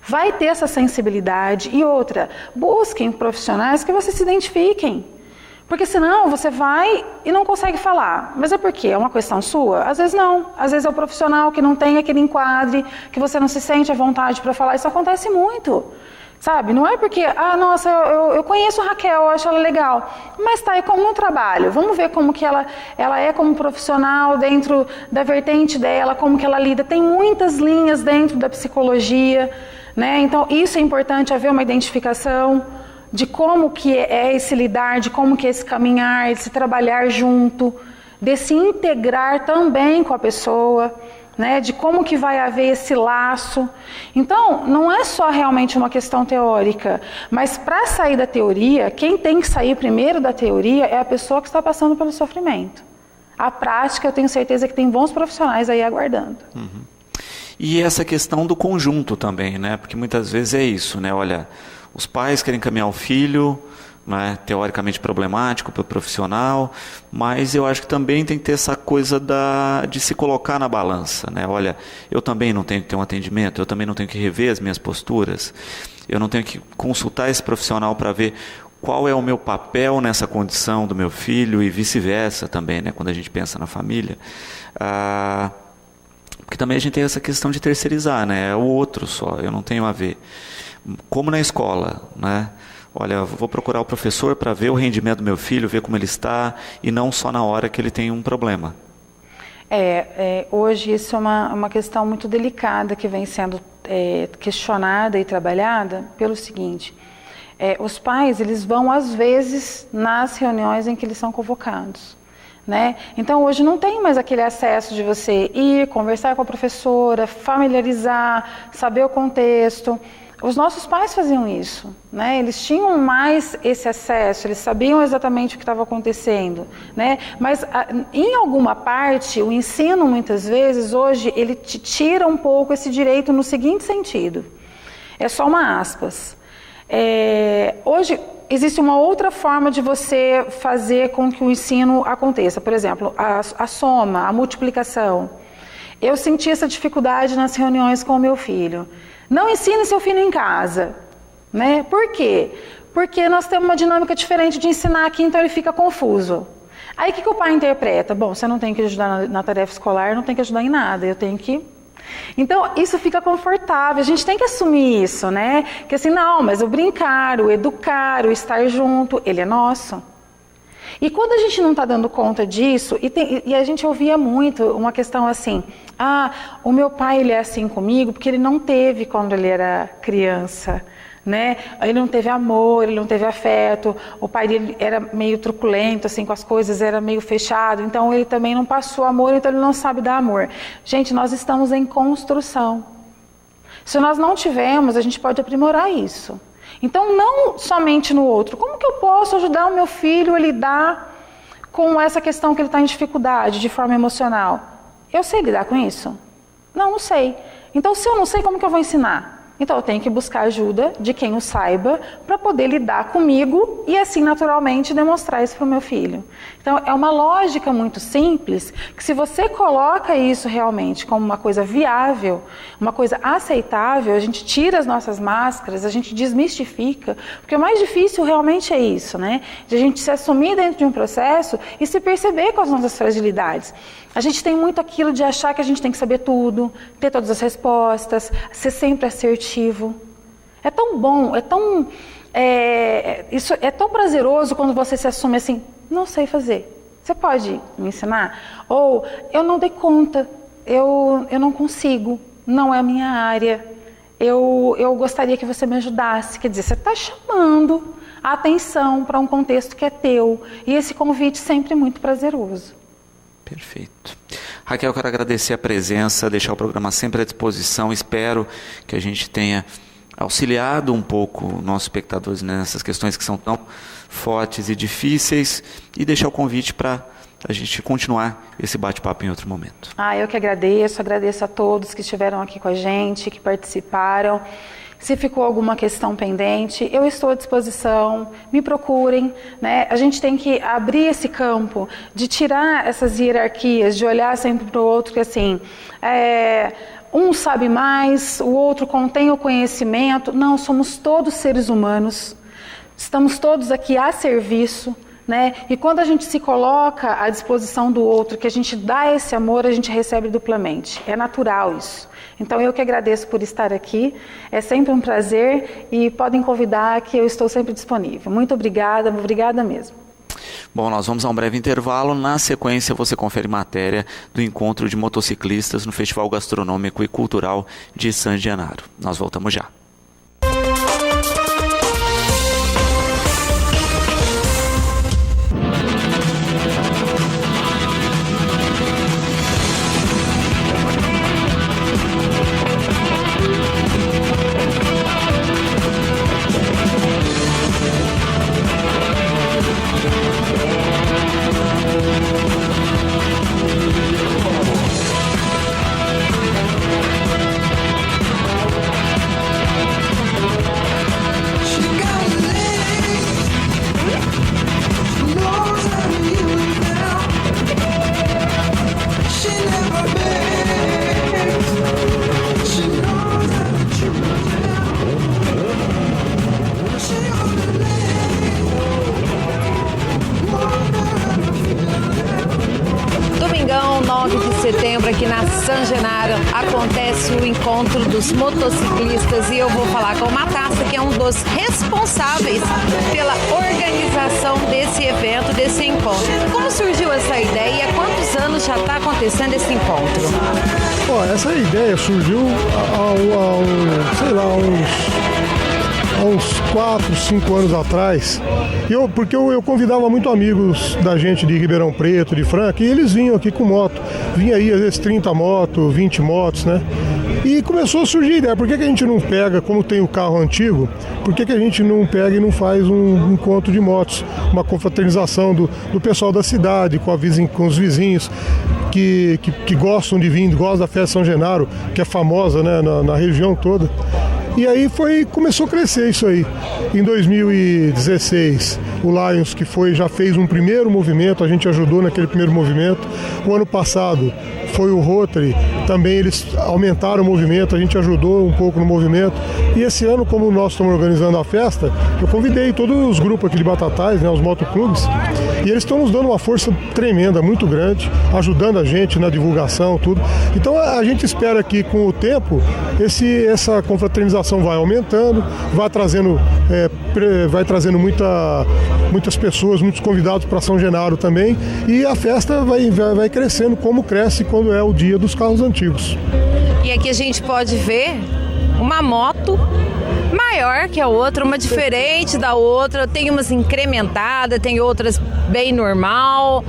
vai ter essa sensibilidade. E outra, busquem profissionais que vocês se identifiquem. Porque senão você vai e não consegue falar. Mas é porque é uma questão sua? Às vezes não. Às vezes é o profissional que não tem aquele enquadre, que você não se sente à vontade para falar. Isso acontece muito. Sabe? Não é porque, nossa, eu conheço a Raquel, eu acho ela legal. Mas tá, é como no trabalho. Vamos ver como que ela é como profissional dentro da vertente dela, como que ela lida. Tem muitas linhas dentro da psicologia, né? Então isso é importante, haver uma identificação de como que é esse lidar, de como que é esse caminhar, de se trabalhar junto, de se integrar também com a pessoa, né? De como que vai haver esse laço. Então, não é só realmente uma questão teórica, mas para sair da teoria, quem tem que sair primeiro da teoria é a pessoa que está passando pelo sofrimento. A prática, eu tenho certeza que tem bons profissionais aí aguardando. Uhum. E essa questão do conjunto também, né? Porque muitas vezes é isso, né? Olha, os pais querem encaminhar o filho, né, teoricamente problemático para o profissional, mas eu acho que também tem que ter essa coisa de se colocar na balança, né? Olha, eu também não tenho que ter um atendimento, eu também não tenho que rever as minhas posturas, eu não tenho que consultar esse profissional para ver qual é o meu papel nessa condição do meu filho e vice-versa também, né? Quando a gente pensa na família. Porque também a gente tem essa questão de terceirizar, né? É o outro só, eu não tenho a ver. Como na escola, né? Olha, vou procurar o professor para ver o rendimento do meu filho, ver como ele está, e não só na hora que ele tem um problema. Hoje isso é uma questão muito delicada que vem sendo questionada e trabalhada pelo seguinte, os pais, eles vão às vezes nas reuniões em que eles são convocados. Né? Então hoje não tem mais aquele acesso de você ir, conversar com a professora, familiarizar, saber o contexto. Os nossos pais faziam isso, né? Eles tinham mais esse acesso, eles sabiam exatamente o que estava acontecendo, né? Mas em alguma parte, o ensino muitas vezes hoje, ele te tira um pouco esse direito no seguinte sentido, é só uma aspas. Hoje existe uma outra forma de você fazer com que o ensino aconteça, por exemplo, a soma, a multiplicação. Eu senti essa dificuldade nas reuniões com o meu filho. Não ensine seu filho em casa, né? Por quê? Porque nós temos uma dinâmica diferente de ensinar aqui, então ele fica confuso. Aí o que o pai interpreta? Bom, você não tem que ajudar na tarefa escolar, não tem que ajudar em nada, eu tenho que... Então, isso fica confortável, a gente tem que assumir isso, né? Que assim, não, mas o brincar, o educar, o estar junto, ele é nosso. E quando a gente não está dando conta disso, e a gente ouvia muito uma questão assim, o meu pai ele é assim comigo porque ele não teve quando ele era criança, né? Ele não teve amor, ele não teve afeto, o pai dele era meio truculento assim com as coisas, era meio fechado, então ele também não passou amor, então ele não sabe dar amor. Gente, nós estamos em construção. Se nós não tivermos, a gente pode aprimorar isso. Então, não somente no outro. Como que eu posso ajudar o meu filho a lidar com essa questão que ele está em dificuldade, de forma emocional? Eu sei lidar com isso? Não sei. Então, se eu não sei, como que eu vou ensinar? Então, eu tenho que buscar ajuda de quem o saiba para poder lidar comigo e, assim, naturalmente, demonstrar isso para o meu filho. Então, é uma lógica muito simples que, se você coloca isso realmente como uma coisa viável, uma coisa aceitável, a gente tira as nossas máscaras, a gente desmistifica, porque o mais difícil realmente é isso, né? De a gente se assumir dentro de um processo e se perceber com as nossas fragilidades. A gente tem muito aquilo de achar que a gente tem que saber tudo, ter todas as respostas, ser sempre assertivo. É tão bom, isso é tão prazeroso quando você se assume assim, não sei fazer. Você pode me ensinar? Ou, eu não dei conta, eu não consigo, não é a minha área, eu gostaria que você me ajudasse. Quer dizer, você está chamando a atenção para um contexto que é teu, e esse convite sempre é muito prazeroso. Perfeito. Raquel, eu quero agradecer a presença, deixar o programa sempre à disposição. Espero que a gente tenha auxiliado um pouco nossos espectadores nessas questões que são tão fortes e difíceis, e deixar o convite para a gente continuar esse bate-papo em outro momento. Eu que agradeço a todos que estiveram aqui com a gente, que participaram. Se ficou alguma questão pendente, eu estou à disposição, me procurem, né? A gente tem que abrir esse campo de tirar essas hierarquias, de olhar sempre para o outro que assim, um sabe mais, o outro contém o conhecimento. Não, somos todos seres humanos, estamos todos aqui a serviço, né? E quando a gente se coloca à disposição do outro, que a gente dá esse amor, a gente recebe duplamente. É natural isso. Então eu que agradeço por estar aqui, é sempre um prazer e podem convidar que eu estou sempre disponível. Muito obrigada mesmo. Bom, nós vamos a um breve intervalo. Na sequência você confere matéria do encontro de motociclistas no Festival Gastronômico e Cultural de San Genaro. Nós voltamos já. Domingão, 9 de setembro, aqui na San Genaro, acontece o encontro dos motociclistas e eu vou falar com o Matassa, que é um dos responsáveis pela organização desse evento, desse encontro. Como surgiu essa ideia e há quantos anos já está acontecendo esse encontro? Essa ideia surgiu há uns 4, 5 anos atrás, porque eu convidava muito amigos da gente de Ribeirão Preto, de Franca, e eles vinham aqui com moto. Vinha aí às vezes 30 motos, 20 motos, né? E começou a surgir a ideia, por que a gente não pega, como tem o carro antigo, por que a gente não pega e não faz um encontro de motos, uma confraternização do pessoal da cidade, com os vizinhos, que gostam de vir, gostam da festa São Genaro, que é famosa, né, na região toda. E aí começou a crescer isso aí. Em 2016, o Lions, já fez um primeiro movimento, a gente ajudou naquele primeiro movimento. O ano passado foi o Rotary, também eles aumentaram o movimento, a gente ajudou um pouco no movimento. E esse ano, como nós estamos organizando a festa, eu convidei todos os grupos aqui de Batatais, né, os motoclubes, e eles estão nos dando uma força tremenda, muito grande, ajudando a gente na divulgação, tudo. Então a gente espera que com o tempo essa confraternização vai aumentando, vai trazendo muitas pessoas, muitos convidados para São Genaro também, e a festa vai crescendo como cresce quando é o dia dos carros antigos. E aqui a gente pode ver uma moto maior que a outra, uma diferente da outra, tem umas incrementadas, tem outras bem normal.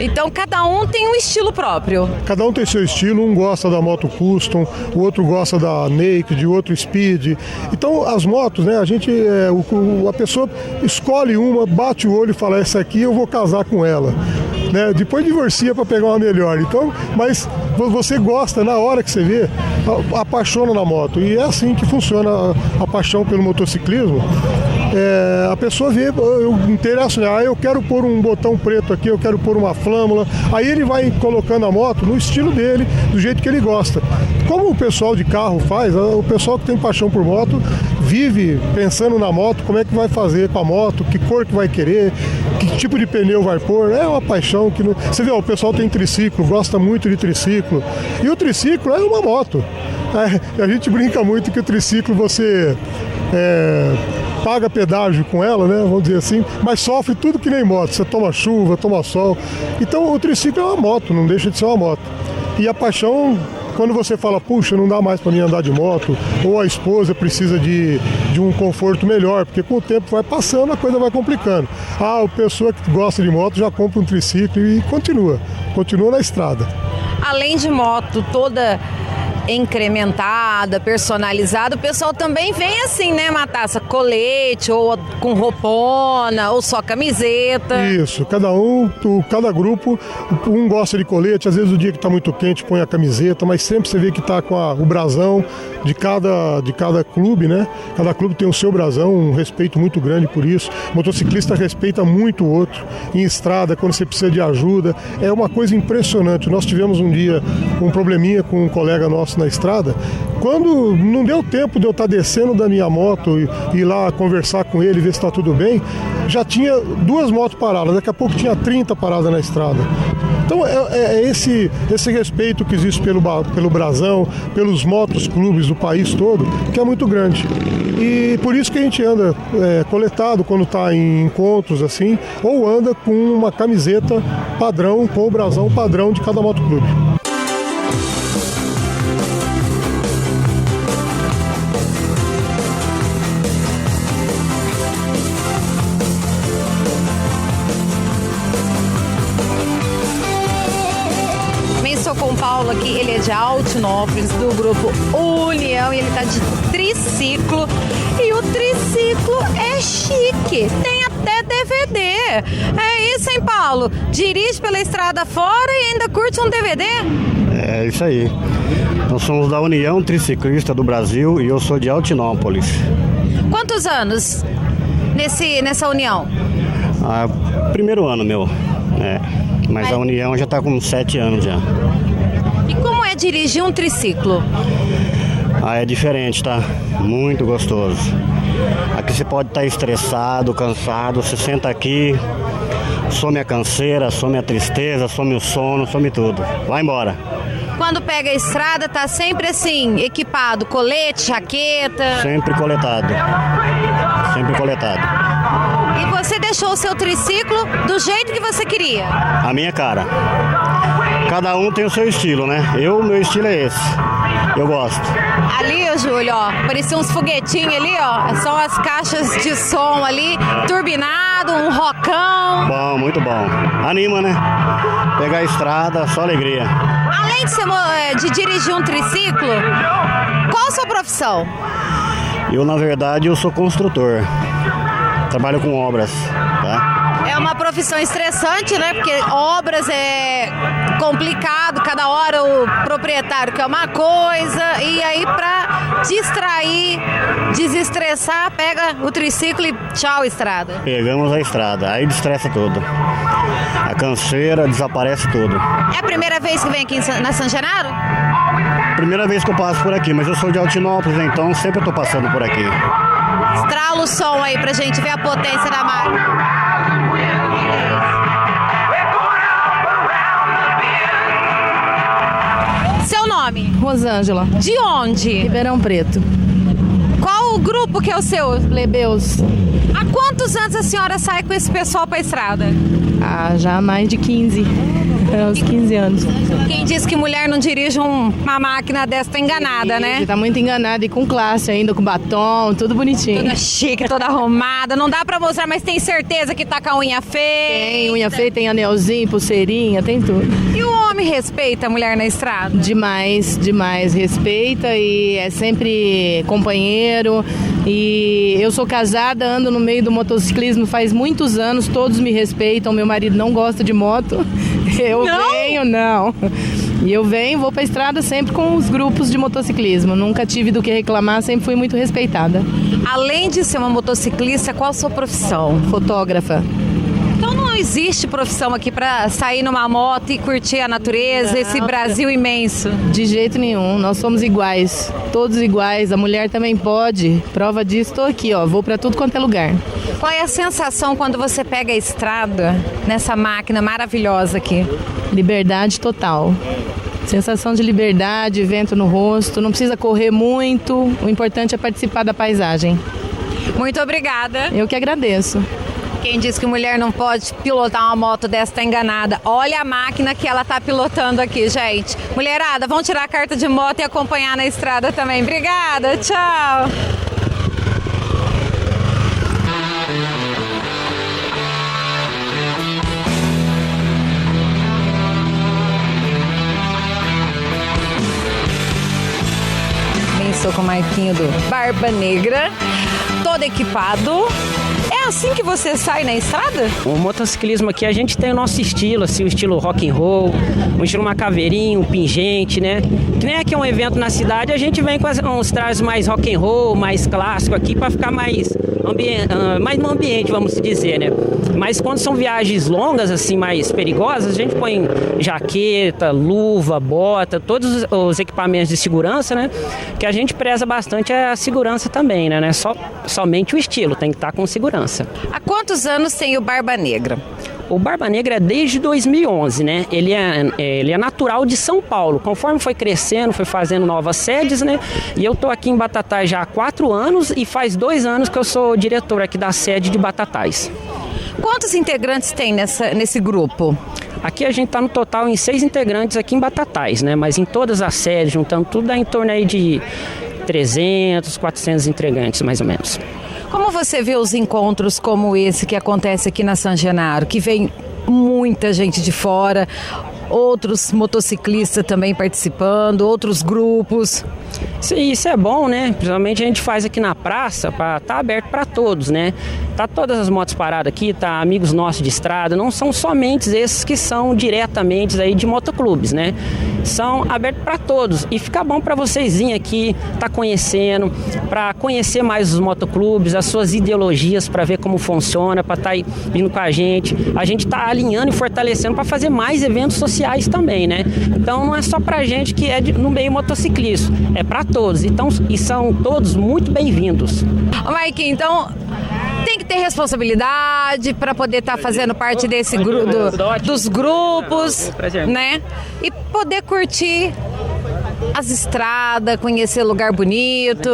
Então cada um tem um estilo próprio. Cada um tem seu estilo, um gosta da moto custom, o outro gosta da naked, o outro speed. Então as motos, né, a pessoa escolhe uma, bate o olho e fala, essa aqui eu vou casar com ela. Né? Depois divorcia para pegar uma melhor. Então, mas você gosta, na hora que você vê, apaixona na moto. E é assim que funciona a paixão pelo motociclismo. A pessoa vê, eu interesso, eu quero pôr um botão preto aqui, eu quero pôr uma flâmula. Aí ele vai colocando a moto no estilo dele, do jeito que ele gosta. Como o pessoal de carro faz, o pessoal que tem paixão por moto vive pensando na moto, como é que vai fazer com a moto, que cor que vai querer, que tipo de pneu vai pôr. É uma paixão que não... Você vê, o pessoal tem triciclo, gosta muito de triciclo. E o triciclo é uma moto. A gente brinca muito que o triciclo você paga pedágio com ela, né, vamos dizer assim, mas sofre tudo que nem moto. Você toma chuva, toma sol. Então o triciclo é uma moto, não deixa de ser uma moto. E a paixão, quando você fala, puxa, não dá mais para mim andar de moto, ou a esposa precisa de um conforto melhor, porque com o tempo vai passando, a coisa vai complicando. A pessoa que gosta de moto já compra um triciclo e continua na estrada. Além de moto toda incrementada, personalizada, o pessoal também vem assim, né, Mataça? Colete, ou com roupona, ou só camiseta. Isso, cada grupo, um gosta de colete, às vezes o dia que está muito quente põe a camiseta, mas sempre você vê que está com o brasão de cada clube, né? Cada clube tem o seu brasão, um respeito muito grande por isso. O motociclista respeita muito o outro. Em estrada, quando você precisa de ajuda, é uma coisa impressionante. Nós tivemos um dia um probleminha com um colega nosso na estrada. Quando não deu tempo de eu estar descendo da minha moto e ir lá conversar com ele, ver se está tudo bem, já tinha 2 motos paradas, daqui a pouco tinha 30 paradas na estrada. Então é esse respeito que existe pelo brasão, pelos motoclubes do país todo, que é muito grande. E por isso que a gente anda coletado quando está em encontros assim, ou anda com uma camiseta padrão, com o brasão padrão de cada motoclube. Com o Paulo aqui, ele é de Altinópolis, do grupo União, e ele tá de triciclo. E o triciclo é chique, tem até DVD. É isso, hein, Paulo? Dirige pela estrada fora e ainda curte um DVD? É isso aí. Nós somos da União Triciclista do Brasil e eu sou de Altinópolis. Quantos anos nessa união? Primeiro ano meu, mas a União já está com 7 anos já. E como é dirigir um triciclo? É diferente, tá? Muito gostoso. Aqui você pode estar estressado, cansado, você senta aqui, some a canseira, some a tristeza, some o sono, some tudo. Vai embora. Quando pega a estrada, tá sempre assim, equipado, colete, jaqueta? Sempre coletado. Sempre coletado. E você deixou o seu triciclo do jeito que você queria? A minha cara. Cada um tem o seu estilo, né? Meu estilo é esse. Eu gosto. Ali, Júlio, ó, parecia uns foguetinhos ali, ó. São as caixas de som ali, turbinado, um rockão. Bom, muito bom. Anima, né? Pegar a estrada, só alegria. Além de dirigir um triciclo, qual a sua profissão? Na verdade, eu sou construtor. Trabalho com obras, tá? É uma profissão estressante, né? Porque obras é complicado, cada hora o proprietário quer uma coisa, e aí pra distrair, desestressar, pega o triciclo e tchau, estrada. Pegamos a estrada, aí destressa tudo. A canseira, desaparece tudo. É a primeira vez que vem aqui na São Genaro? Primeira vez que eu passo por aqui, mas eu sou de Altinópolis, então sempre eu tô passando por aqui. Estrala o som aí pra gente ver a potência da máquina. Seu nome? Rosângela. De onde? Ribeirão Preto. Qual o grupo que é o seu? Plebeus. Há quantos anos a senhora sai com esse pessoal pra estrada? Já há mais de 15. Uns 15 anos. Quem diz que mulher não dirige uma máquina dessa tá enganada, né? Tá muito enganada e com classe ainda, com batom, tudo bonitinho. Toda chique, toda arrumada. Não dá pra mostrar, mas tem certeza que tá com a unha feia? Tem unha feia, tem anelzinho, pulseirinha, tem tudo. E o homem respeita a mulher na estrada? Demais, demais. Respeita e é sempre companheiro. E eu sou casada, ando no meio do motociclismo faz muitos anos, todos me respeitam. Meu marido não gosta de moto. E eu venho, vou pra estrada sempre com os grupos de motociclismo. Nunca tive do que reclamar, sempre fui muito respeitada. Além de ser uma motociclista, qual a sua profissão? Fotógrafa. Então não existe profissão aqui para sair numa moto e curtir a natureza, esse Brasil imenso? De jeito nenhum, nós somos iguais, todos iguais, a mulher também pode. Prova disso, estou aqui, ó, vou para tudo quanto é lugar. Qual é a sensação quando você pega a estrada nessa máquina maravilhosa aqui? Liberdade total. Sensação de liberdade, vento no rosto, não precisa correr muito, o importante é participar da paisagem. Muito obrigada. Eu que agradeço. Quem diz que mulher não pode pilotar uma moto dessa tá enganada. Olha a máquina que ela tá pilotando aqui, gente. Mulherada, vão tirar a carta de moto e acompanhar na estrada também. Obrigada, tchau. Marquinho do Barba Negra, todo equipado. É assim que você sai na estrada? O motociclismo aqui, a gente tem o nosso estilo, assim, o estilo rock and roll, o estilo macaveirinho, pingente, né? Que nem aqui é um evento na cidade, a gente vem com uns trajes mais rock and roll, mais clássico aqui, para ficar mais no ambiente, vamos dizer, né? Mas quando são viagens longas, assim, mais perigosas, a gente põe jaqueta, luva, bota, todos os equipamentos de segurança, né? Que a gente preza bastante a segurança também, né? Não é somente o estilo, tem que estar com segurança. Há quantos anos tem o Barba Negra? O Barba Negra é desde 2011, né? Ele é natural de São Paulo. Conforme foi crescendo, foi fazendo novas sedes, né? E eu tô aqui em Batatais já há 4 anos e faz 2 anos que eu sou diretor aqui da sede de Batatais. Quantos integrantes tem nesse grupo? Aqui a gente está no total em 6 integrantes aqui em Batatais, né? Mas em todas as sedes, juntando tudo, dá em torno aí de 300, 400 integrantes, mais ou menos. Como você vê os encontros como esse que acontece aqui na San Genaro, que vem muita gente de fora, outros motociclistas também participando, outros grupos? Isso é bom, né? Principalmente a gente faz aqui na praça, para estar aberto para todos, né? Tá todas as motos paradas aqui, tá amigos nossos de estrada, não são somente esses que são diretamente aí de motoclubes, né? São abertos para todos e fica bom para vocês virem aqui, tá conhecendo, para conhecer mais os motoclubes, as suas ideologias, para ver como funciona, para estar aí vindo com a gente tá alinhando e fortalecendo para fazer mais eventos sociais também, né? Então não é só pra gente que é no meio motociclista, é para todos, então, e são todos muito bem-vindos. Mike, então tem que ter responsabilidade para poder estar fazendo parte desse grupo, dos grupos, né? E poder curtir as estradas, conhecer lugar bonito.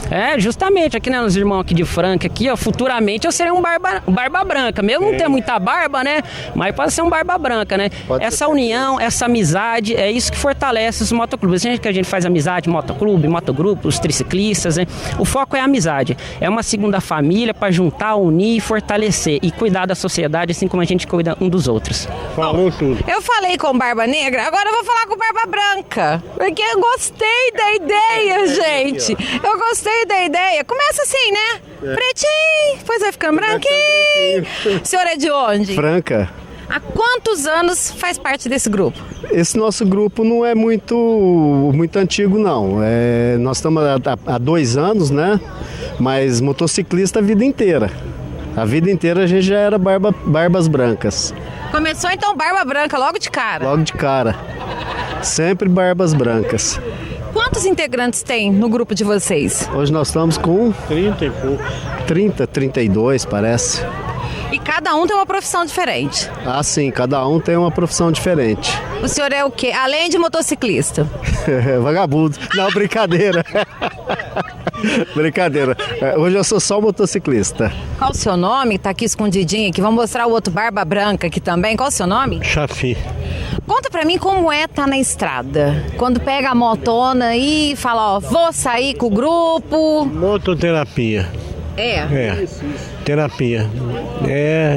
É, justamente, aqui, né, nos irmãos aqui de Franca, aqui, ó, futuramente eu serei um barba branca, mesmo não ter muita barba, né, mas pode ser um barba branca, né, essa união, essa amizade, é isso que fortalece os motoclubes, que a gente faz amizade, motoclube, motogrupo, os triciclistas, né, o foco é a amizade, é uma segunda família para juntar, unir e fortalecer e cuidar da sociedade, assim como a gente cuida um dos outros. Falou tudo. Eu falei com Barba Negra, agora eu vou falar com Barba Branca, porque eu gostei da ideia, gente. Eu gostei da ideia. Começa assim, né? Pretinho, depois vai ficando branquinho. O senhor é de onde? Franca. Há quantos anos faz parte desse grupo? Esse nosso grupo não é muito antigo, não. Nós estamos há 2 anos, né? Mas motociclista a vida inteira. A vida inteira a gente já era barbas brancas. Começou então Barba Branca logo de cara? Logo de cara. Sempre barbas brancas. Quantos integrantes tem no grupo de vocês? Hoje nós estamos com 30 e pouco. 32, parece. E cada um tem uma profissão diferente? Ah, sim, cada um tem uma profissão diferente. O senhor é o quê? Além de motociclista? Vagabundo. Não, brincadeira. Brincadeira. Hoje eu sou só motociclista. Qual o seu nome? Tá aqui escondidinho aqui. Vamos mostrar o outro Barba Branca aqui também. Qual o seu nome? Chafi. Conta pra mim como é estar na estrada. Quando pega a motona e fala, ó, vou sair com o grupo. Mototerapia. É? Terapia.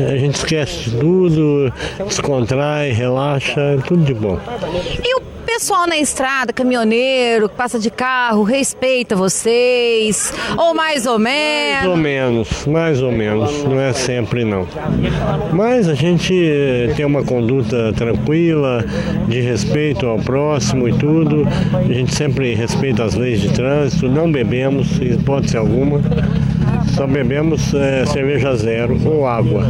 A gente esquece de tudo, descontrai, relaxa, tudo de bom. E o pessoal na estrada, caminhoneiro, que passa de carro, respeita vocês? Ou mais ou menos? Mais ou menos. Não é sempre, não. Mas a gente tem uma conduta tranquila, de respeito ao próximo e tudo. A gente sempre respeita as leis de trânsito, não bebemos, em hipótese alguma. Só bebemos cerveja zero ou água.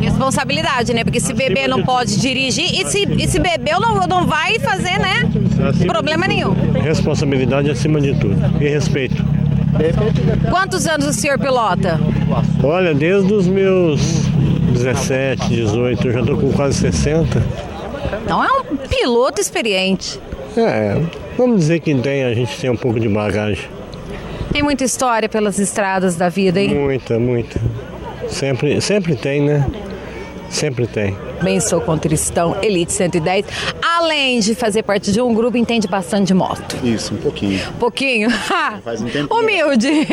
Responsabilidade, né? Porque se beber não pode dirigir e se beber não vai fazer, né? Problema nenhum. Responsabilidade acima de tudo e respeito. Quantos anos o senhor pilota? Olha, desde os meus 17, 18, eu já estou com quase 60. Então é um piloto experiente. Vamos dizer que a gente tem um pouco de bagagem. Tem muita história pelas estradas da vida, hein? Muita. Sempre tem, né? Sempre tem. Bem, sou contristão, Elite 110. Além de fazer parte de um grupo, entende bastante de moto. Isso, um pouquinho. Pouquinho? Faz um tempo. Humilde.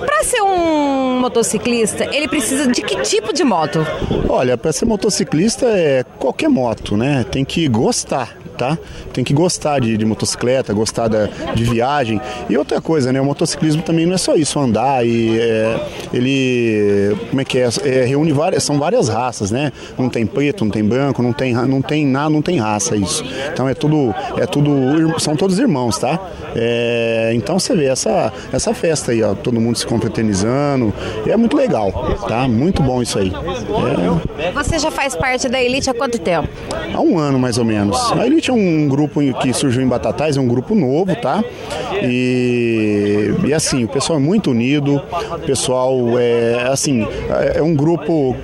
Para ser um motociclista, ele precisa de que tipo de moto? Olha, para ser motociclista é qualquer moto, né? Tem que gostar. tá? Tem que gostar de motocicleta, gostar de viagem. E outra coisa, né? O motociclismo também não é só isso, andar e ele, como é que reúne são várias raças, né? Não tem preto, não tem branco, não tem raça isso. Então são todos irmãos, tá? Então você vê essa festa aí, ó, todo mundo se confraternizando, é muito legal, tá? Muito bom isso aí. Você já faz parte da Elite há quanto tempo? Há 1 ano mais ou menos. A Elite é um grupo que surgiu em Batatais, é um grupo novo, tá? E assim, o pessoal é muito unido, o pessoal é um grupo,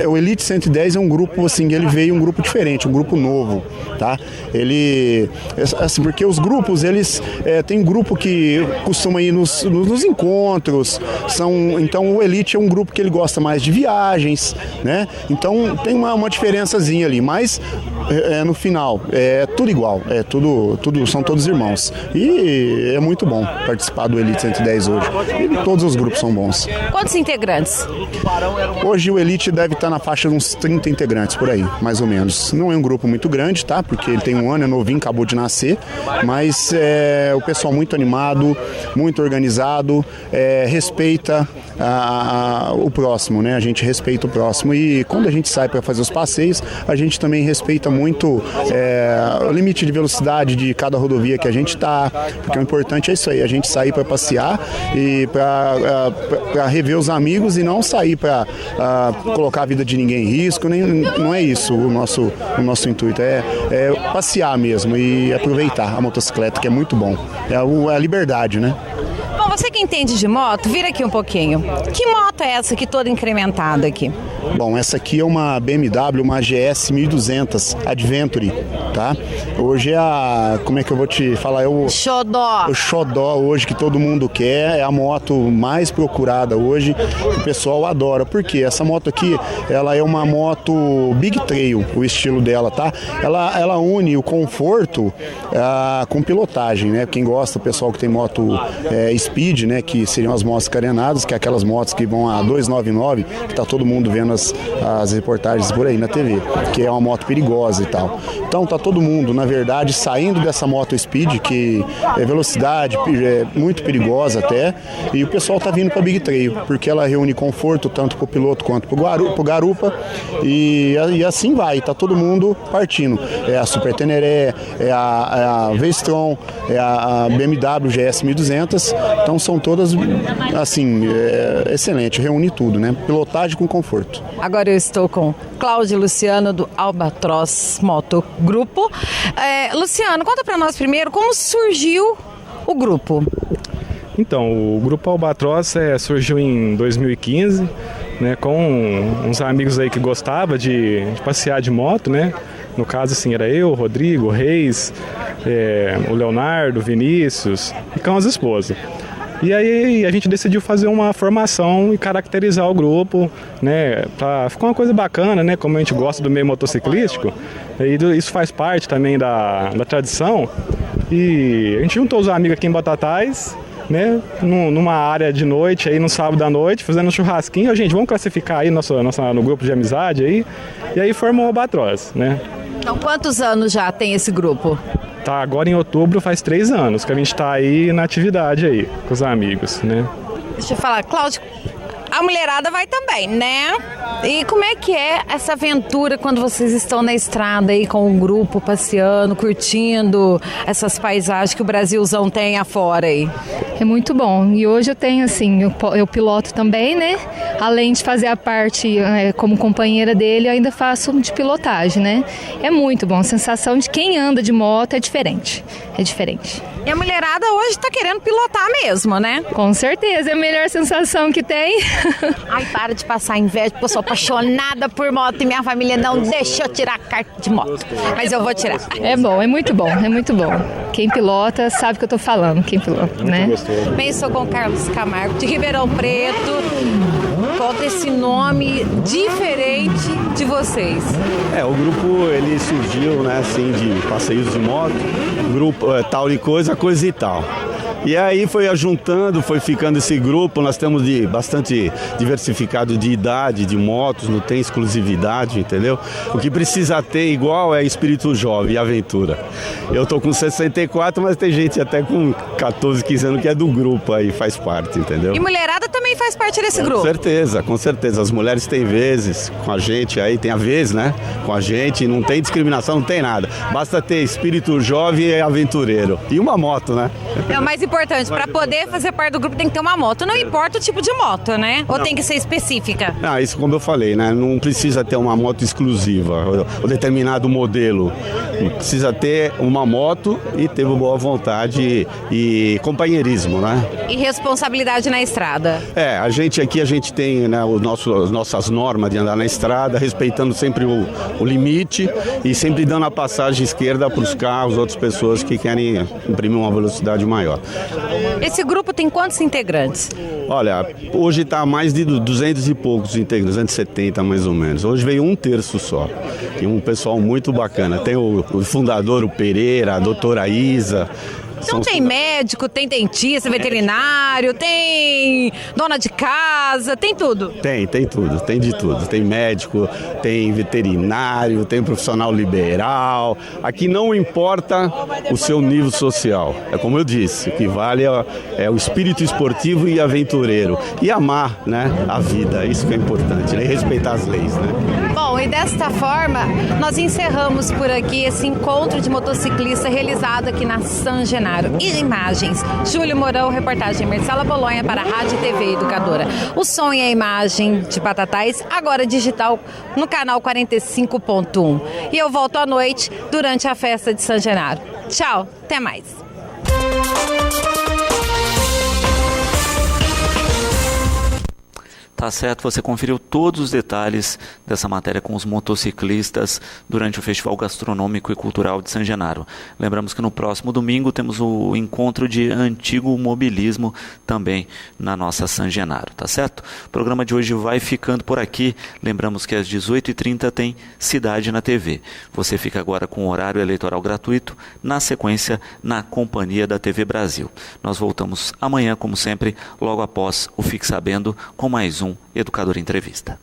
o Elite 110 é um grupo assim, ele veio um grupo diferente, um grupo novo, tá? Ele, assim, porque os grupos, eles tem grupo que costuma ir nos encontros, então o Elite é um grupo que ele gosta mais de viagens, né? Então tem uma diferençazinha ali, mas no final é tudo igual, são todos irmãos. E é muito bom participar do Elite 110 hoje. E todos os grupos são bons. Quantos integrantes? Hoje o Elite deve estar na faixa de uns 30 integrantes por aí, mais ou menos. Não é um grupo muito grande, tá? Porque ele tem 1 ano, é novinho, acabou de nascer, mas o pessoal muito animado, muito organizado, respeita o próximo, né? A gente respeita o próximo e quando a gente sai para fazer os passeios, a gente também respeita muito o limite de velocidade de cada rodovia que a gente está, porque o importante é isso aí, a gente sair para passear e para rever os amigos e não sair para colocar a vida de ninguém em risco, não é isso o nosso intuito, é passear mesmo e aproveitar a motocicleta, que é muito bom, é a liberdade, né? Bom, você que entende de moto, vira aqui um pouquinho. Que moto é essa aqui toda incrementada aqui? Bom, essa aqui é uma BMW, uma GS 1200 Adventure, tá? Hoje como é que eu vou te falar? O xodó hoje que todo mundo quer, é a moto mais procurada hoje, que o pessoal adora. Por quê? Essa moto aqui, ela é uma moto Big Trail, o estilo dela, tá? Ela une o conforto com pilotagem, né? Quem gosta, o pessoal que tem moto Speed, né? Que seriam as motos carenadas, que é aquelas motos que vão a 299, que tá todo mundo vendo as reportagens por aí na TV, que é uma moto perigosa e tal. Então tá todo mundo, na verdade, saindo dessa moto Speed, que é velocidade, é muito perigosa até, e o pessoal tá vindo para Big Trail, porque ela reúne conforto tanto para o piloto quanto para o garupa, e assim vai, tá todo mundo partindo. É a Super Teneré, é a V-Strom, é a BMW GS 1200, então são todas, assim, excelente, reúne tudo, né? Pilotagem com conforto. Agora eu estou com Cláudio e Luciano do Albatross Moto Grupo. Luciano, conta para nós primeiro como surgiu o grupo. Então, o Grupo Albatross surgiu em 2015, né, com uns amigos aí que gostavam de passear de moto, né? No caso, assim, era eu, o Rodrigo, o Reis, o Leonardo, o Vinícius e com as esposas. E aí a gente decidiu fazer uma formação e caracterizar o grupo, né, pra ficar uma coisa bacana, né, como a gente gosta do meio motociclístico, e isso faz parte também da tradição. E a gente juntou os amigos aqui em Batatais, né, numa área de noite, aí no sábado à noite, fazendo um churrasquinho. Gente, vamos classificar aí no grupo de amizade aí, e aí formou o Albatross, né. Então, quantos anos já tem esse grupo? Tá, agora em outubro faz 3 anos que a gente tá aí na atividade aí, com os amigos, né? Deixa eu falar, Cláudio, a mulherada vai também, né? E como é que é essa aventura quando vocês estão na estrada aí com o grupo, passeando, curtindo essas paisagens que o Brasilzão tem afora aí? É muito bom. E hoje eu tenho, assim, eu piloto também, né? Além de fazer a parte como companheira dele, eu ainda faço de pilotagem, né? É muito bom. A sensação de quem anda de moto é diferente. É diferente. E a mulherada hoje tá querendo pilotar mesmo, né? Com certeza. É a melhor sensação que tem. Ai, para de passar inveja, porque eu sou apaixonada por moto e minha família não deixa eu tirar a carta de moto. Mas eu vou tirar. É bom, é muito bom, é muito bom. Quem pilota sabe o que eu tô falando, quem pilota, né? Bem, sou com o Carlos Camargo, de Ribeirão Preto. Conta esse nome diferente de vocês. O grupo, ele surgiu, né, assim, de passeios de moto, grupo tal e coisa e tal. E aí foi ajuntando, foi ficando esse grupo, nós temos bastante diversificado de idade, de motos, não tem exclusividade, entendeu? O que precisa ter igual é espírito jovem e aventura. Eu tô com 64, mas tem gente até com 14, 15 anos que é do grupo aí, faz parte, entendeu? E mulherada também faz parte desse grupo? Com certeza. As mulheres têm vezes com a gente aí, tem a vez, né? Com a gente, não tem discriminação, não tem nada. Basta ter espírito jovem e aventureiro. E uma moto, né? É o mais importante, para poder fazer parte do grupo tem que ter uma moto. Não importa o tipo de moto, né? Ou tem que ser específica? Isso como eu falei, né? Não precisa ter uma moto exclusiva, ou determinado modelo. Precisa ter uma moto e ter boa vontade e companheirismo, né? E responsabilidade na estrada. A gente tem, né, as nossas normas de andar na estrada, respeitando sempre o limite e sempre dando a passagem esquerda para os carros, outras pessoas que querem imprimir uma velocidade maior. Esse grupo tem quantos integrantes? Olha, hoje está mais de 200 e poucos integrantes, 270 mais ou menos. Hoje veio 1/3 só. E um pessoal muito bacana. Tem o fundador, o Pereira, a doutora Isa. Então tem médico, tem dentista, veterinário, tem dona de casa, tem tudo? Tem tudo, tem de tudo. Tem médico, tem veterinário, tem profissional liberal. Aqui não importa o seu nível social. É como eu disse, o que vale é o espírito esportivo e aventureiro. E amar, né, a vida, isso que é importante, né? E respeitar as leis, né? Bom, e desta forma, nós encerramos por aqui esse encontro de motociclista realizado aqui na San Genaro. E imagens, Júlio Mourão, reportagem Marcela Bolonha para a Rádio TV Educadora. O som e a imagem de Batatais, agora digital no canal 45.1. E eu volto à noite durante a festa de San Genaro. Tchau, até mais. Tá certo, você conferiu todos os detalhes dessa matéria com os motociclistas durante o Festival Gastronômico e Cultural de San Genaro. Lembramos que no próximo domingo temos o encontro de antigo mobilismo também na nossa San Genaro, tá certo? O programa de hoje vai ficando por aqui. Lembramos que às 18h30 tem Cidade na TV. Você fica agora com o horário eleitoral gratuito, na sequência, na companhia da TV Brasil. Nós voltamos amanhã, como sempre, logo após o Fique Sabendo, com mais um Educador Entrevista.